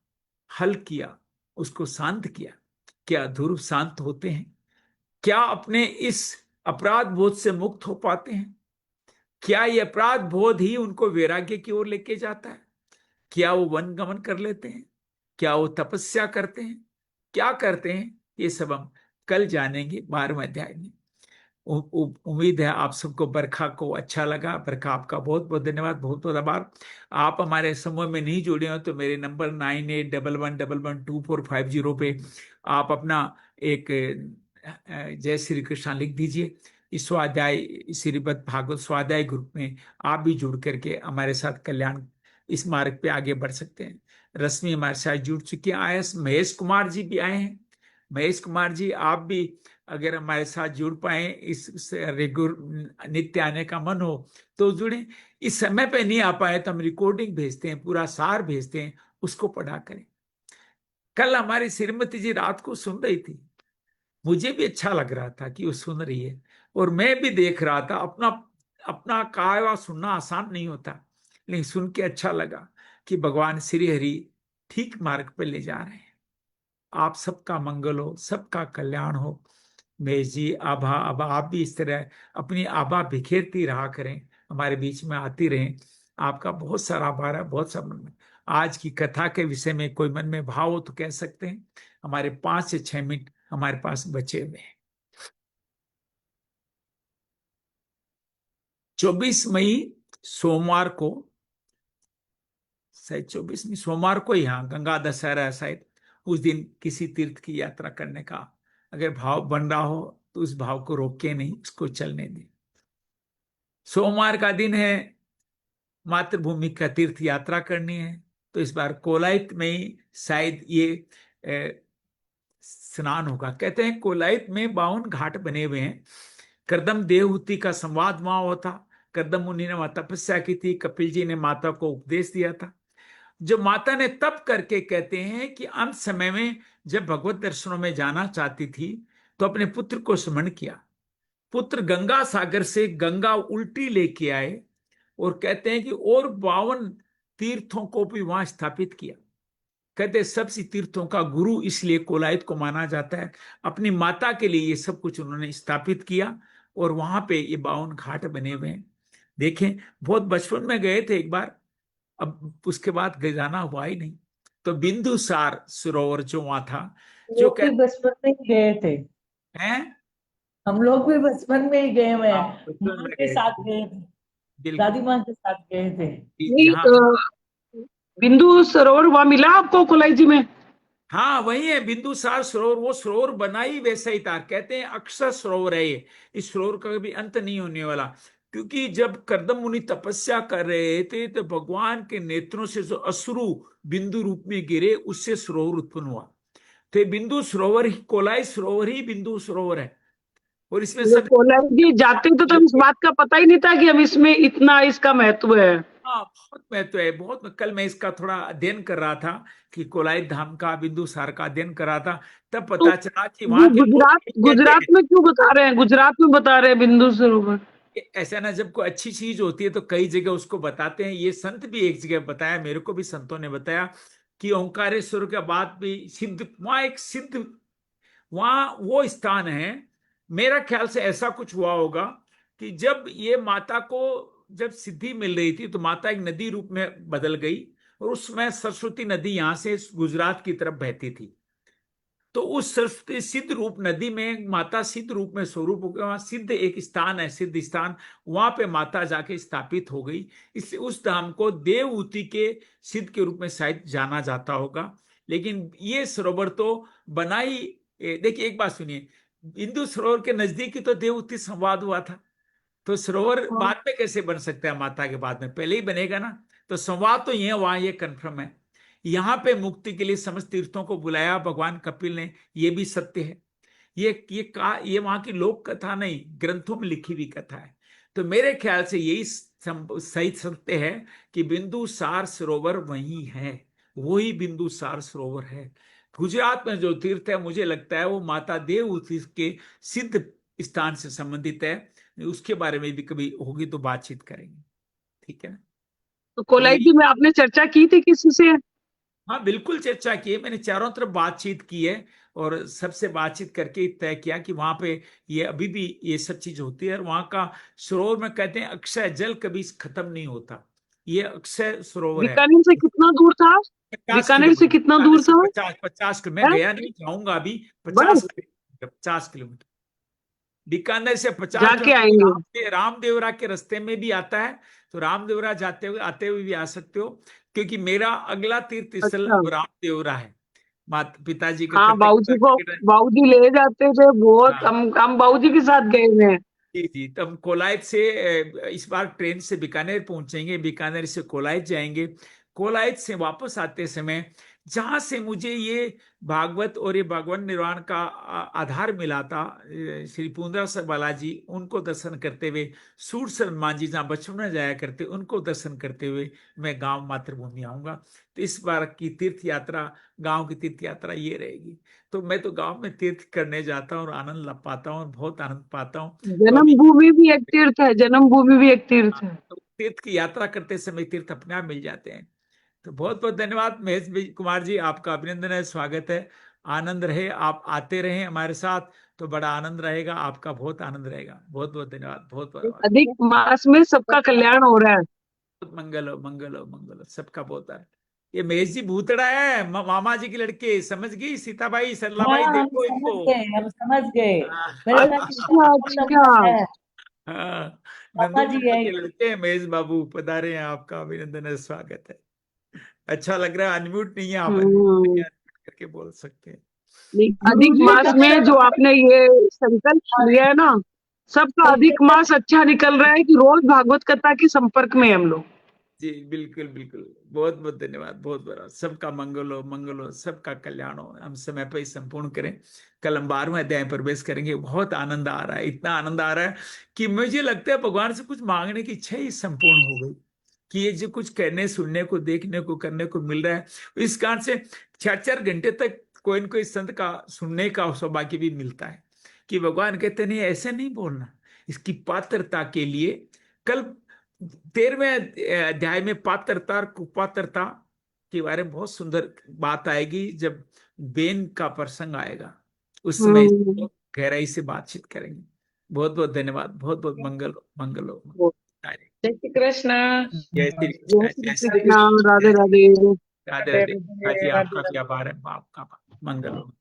हल किया, उसको शांत किया। क्या ध्रुव शांत होते हैं? क्या अपने इस अपराध बोध से मुक्त हो पाते हैं? क्या ये अपराध बोध ही उनको वैराग्य की ओर लेके जाता है? क्या वो वन गमन कर लेते हैं? क्या वो तपस्या करते हैं? क्या करते हैं? ये सब हम कल जानेंगे 12वें अध्याय में। उम्मीद है आप सबको बरखा को अच्छा लगा। बरखा आपका बहुत बहुत धन्यवाद, बहुत बहुत आभार। आप हमारे समूह में नहीं जुड़े हो तो मेरे नंबर 9811112450 पे आप अपना एक जय श्री कृष्ण लिख दीजिए। इस स्वाध्याय श्रीमद् भागवत स्वाध्याय ग्रुप में आप भी जुड़ करके हमारे साथ कल्याण इस मार्ग पे आगे बढ़ सकते हैं। रश्मि हमारे साथ जुड़ चुकी है। आयस महेश कुमार जी भी आए हैं। महेश कुमार जी आप भी अगर हमारे साथ जुड़ पाए, इस रेगुलर नित्य आने का मन हो तो जुड़े। इस समय पे नहीं आ पाए तो हम रिकॉर्डिंग भेजते हैं, पूरा सार भेजते हैं, उसको पढ़ा करें। कल हमारी श्रीमती जी रात को सुन रही थी, मुझे भी अच्छा लग रहा था कि वो सुन रही है, और मैं भी देख रहा था। अपना अपना कहा हुआ सुनना आसान नहीं होता, लेकिन सुन के अच्छा लगा कि भगवान श्री हरि ठीक मार्ग पे ले जा रहे हैं। आप सबका मंगल हो, सबका कल्याण हो। महेश जी आभा आभा आप भी इस तरह अपनी आभा बिखेरती रहा करें, हमारे बीच में आती रहें। आपका बहुत सारा आभार है, बहुत सारा। आज की कथा के विषय में कोई मन में भाव हो तो कह सकते हैं। हमारे 5 से 6 मिनट हमारे पास बचे हुए हैं। 24 मई सोमवार को, शायद 24 में सोमवार को, यहाँ गंगा दशहरा है शायद, उस दिन किसी तीर्थ की यात्रा करने का अगर भाव बन रहा हो तो उस भाव को रोके नहीं, उसको चलने दें। सोमवार का दिन है, मातृभूमि का तीर्थ यात्रा करनी है, तो इस बार कोलायत में ही शायद ये स्नान होगा। कहते हैं कोलायत में 52 घाट बने हुए हैं। करदम देवहूति का संवाद वहां होता। करदम मुनि ने वहां तपस्या की थी, कपिल जी ने माता को उपदेश दिया था। जो माता ने तप करके, कहते हैं कि अंत समय में जब भगवत दर्शनों में जाना चाहती थी तो अपने पुत्र को स्मरण किया। पुत्र गंगा सागर से गंगा उल्टी लेके आए और कहते हैं कि और 52 तीर्थों को भी वहां स्थापित किया। कहते सबसे तीर्थों का गुरु इसलिए कोलायत को माना जाता है। अपनी माता के लिए ये सब कुछ उन्होंने स्थापित किया और वहां पे ये 52 घाट बने हुए हैं। देखें, बहुत बचपन में गए थे एक बार, अब उसके बाद जाना हुआ ही नहीं। तो बिंदुसार सरोवर जो वहां था, जो लोग भी बचपन में ही गए थे। हैं, हम लोग भी बचपन में ही गए हुए हाँ, हैं, बचपन माँ में के गए साथ थे। गए थे, बिल्कुल। दादी माँ के साथ गए थे। नहीं, यहाँ, बिंदु सरोवर वहां मिला आपको कोलाई जी में? हाँ वही है बिंदुसार सरोवर। वो सरोवर बना ही वैसा ही था। कहते हैं अक्षर सरोवर है ये। इस सरोवर का कभी अंत नहीं होने वाला, क्योंकि जब कर्दम मुनि तपस्या कर रहे थे तो भगवान के नेत्रों से जो अश्रु बिंदु रूप में गिरे, उससे सरोवर उत्पन्न हुआ। तो ये बिंदु सरोवर ही, कोलाई सरोवर ही बिंदु सरोवर है। और इसमें जो सब, कोलाई जी जाते थे तो इस बात का पता ही नहीं था कि हम इसमें इतना इसका महत्व है। हाँ बहुत महत्व है, बहुत। कल मैं इसका थोड़ा अध्ययन कर रहा था कि कोलाई धाम का, बिंदुसार का अध्ययन कर रहा था, तब तो पता चला कि ये वहां के लोग गुजरात कहते गुजरात हैं। में क्यों बता रहे हैं? गुजरात में बता रहे हैं बिंदु सरोवर। ऐसा ना, जब कोई अच्छी चीज होती है तो कई जगह उसको बताते हैं। ये संत भी एक जगह बताया, मेरे को भी संतों ने बताया कि ओंकारेश्वर के बाद भी सिद्ध, वहां एक सिद्ध, वहां वो स्थान है। मेरा ख्याल से ऐसा कुछ हुआ होगा कि जब ये माता को जब सिद्धि मिल रही थी तो माता एक नदी रूप में बदल गई, और उसमें सरस्वती नदी यहां से गुजरात की तरफ बहती थी। तो उस सरस्वती सिद्ध रूप नदी में माता सिद्ध रूप में स्वरूप हो गया। वहां सिद्ध एक स्थान है, सिद्ध स्थान, वहां पे माता जाके स्थापित हो गई। इसलिए उस धाम को देवहूति के सिद्ध के रूप में शायद जाना जाता होगा। लेकिन ये सरोवर तो बना ही, देखिए एक बात सुनिए, बिंदु सरोवर के नजदीक ही तो देवहूति संवाद हुआ था। तो सरोवर हाँ। बाद में कैसे बन सकता है? माता के बाद में पहले ही बनेगा ना। तो संवाद तो ये वहां ये कन्फर्म है। यहाँ पे मुक्ति के लिए समस्त तीर्थों को बुलाया भगवान कपिल ने, ये भी सत्य है। ये वहां की लोक कथा नहीं, ग्रंथों में लिखी हुई कथा है। तो मेरे ख्याल से यही सही सत्य है कि बिंदुसार सरोवर वही है, वही बिंदुसार सरोवर है। गुजरात में जो तीर्थ है, मुझे लगता है वो माता देवहूति के सिद्ध स्थान से संबंधित है। उसके बारे में भी कभी होगी तो बातचीत करेंगे, ठीक है ना? तो तो कोलाई यही, जी में आपने चर्चा की थी किसी से? हाँ बिल्कुल चर्चा की है मैंने, चारों तरफ बातचीत की है। और सबसे बातचीत करके तय किया कि वहां पे ये अभी भी ये सब चीज होती है। और वहां का सरोवर में कहते हैं अक्षय जल कभी खत्म नहीं होता। ये अक्षय सरोवर है। बीकानेर से कितना दूर था? 50 बीकानेर से किलोमीटर, कितना बीकानेर दूर से था? 50 50 किलोमीटर, मैं है? गया नहीं, जाऊंगा अभी। बस 50 किलोमीटर, 50 किलोमीटर। बीकानेर से 50 किलोमीटर। जाके आएंगे। रामदेवरा के रास्ते में भी आता है, तो रामदेवरा जाते हुए आते हुए भी आ सकते हो। क्योंकि मेरा अगला तीर्थ स्थल अच्छा। रामदेवरा है। माता पिताजी का हाँ, बाबूजी को कृतज्ञ। बाबूजी ले जाते थे बहुत। हाँ हम बाबूजी के साथ गए हुए हैं। जी जी, तो हम कोलायत से इस बार ट्रेन से बीकानेर पहुंचेंगे, बीकानेर से कोलायत जाएंगे। कोलायत से वापस आते समय जहां से मुझे ये भागवत और ये भगवान निर्वाण का आधार मिला था, श्री पुंदरा सर बालाजी, उनको दर्शन करते हुए, सूर सर हनुमान जी जहाँ बचपन में जाया करते, उनको दर्शन करते हुए मैं गांव मातृभूमि आऊंगा। तो इस बार की तीर्थ यात्रा, गांव की तीर्थ यात्रा ये रहेगी। तो मैं तो गांव में तीर्थ करने जाता हूँ और आनंद पाता हूँ, बहुत आनंद पाता हूँ। तो अभी, जन्मभूमि भी एक तीर्थ है, जन्मभूमि भी एक तीर्थ है। तो तीर्थ की यात्रा करते समय तीर्थ अपने आप मिल जाते हैं। तो बहुत बहुत धन्यवाद महेश भाई, कुमार जी, आपका अभिनंदन है, स्वागत है। आनंद रहे, आप आते रहे हमारे साथ, तो बड़ा आनंद रहेगा, आपका बहुत आनंद रहेगा। बहुत बहुत धन्यवाद, बहुत बहुत अधिक मास में सबका कल्याण हो रहा है। मंगल हो, मंगल हो, मंगल हो, सबका बहुत है। ये महेश जी भूतड़ा है, मामा जी की लड़के, समझ गई? सीताबाई, सरलाबाई, हाँ, हम देखो समझ इनको। गए, हम समझ गए। मेरे हाँ, साथ इनका अच्छा फोन अच्छा। नंबर है। हाँ, पापा नंदू जी मामा है। के लड़के हैं महेश बाबू, पधारे हैं, आपका अभिनंदन है, स्वागत है। अच्छा लग रहा है, अनम्यूट नहीं है आप, अनम्यूट नहीं हम्म। है, unmute करके बोल सकते हैं। अधिक गुरुजी मास का में जो मेरा आपने ये संकल्प लिया है ना, सबका अधिक कलकत्ता मास अच्छा निकल रहा है कि रोज भागवत कथा के संपर्क में हैं हम लोग। जी बिल्कुल बिल्कुल, बहुत बहुत धन्यवाद, बहुत बड़ा। सबका मंगल हो, मंगल हो, सबका कल्याण हो, हम समय पर ही संपूर्ण करें। कल हम 12वें अध्याय में प्रवेश करेंगे। बहुत आनंद आ रहा है, इतना आनंद आ रहा है कि मुझे लगता है भगवान से कुछ मांगने की इच्छा ही संपूर्ण हो गई। कि ये जो कुछ कहने, सुनने को, देखने को, करने को मिल रहा है, इस कारण से 4 4 घंटे तक कोई न कोई संत का सुनने का सौभाग्य भी मिलता है। कि भगवान कहते नहीं, ऐसे नहीं बोलना, इसकी पात्रता के लिए। कल 13वें अध्याय में पात्रता और कुपात्रता के बारे में बहुत सुंदर बात आएगी, जब बेन का प्रसंग आएगा उस समय हम्म, गहराई से बातचीत करेंगे। बहुत बहुत धन्यवाद, बहुत बहुत मंगल मंगल हो। जय श्री कृष्ण। जय श्री जय कृष्ण, श्री जय श्री कृष्ण, राधे राधे। राधे राधे। जी, आपका भी आभार है, आपका मंगल हो।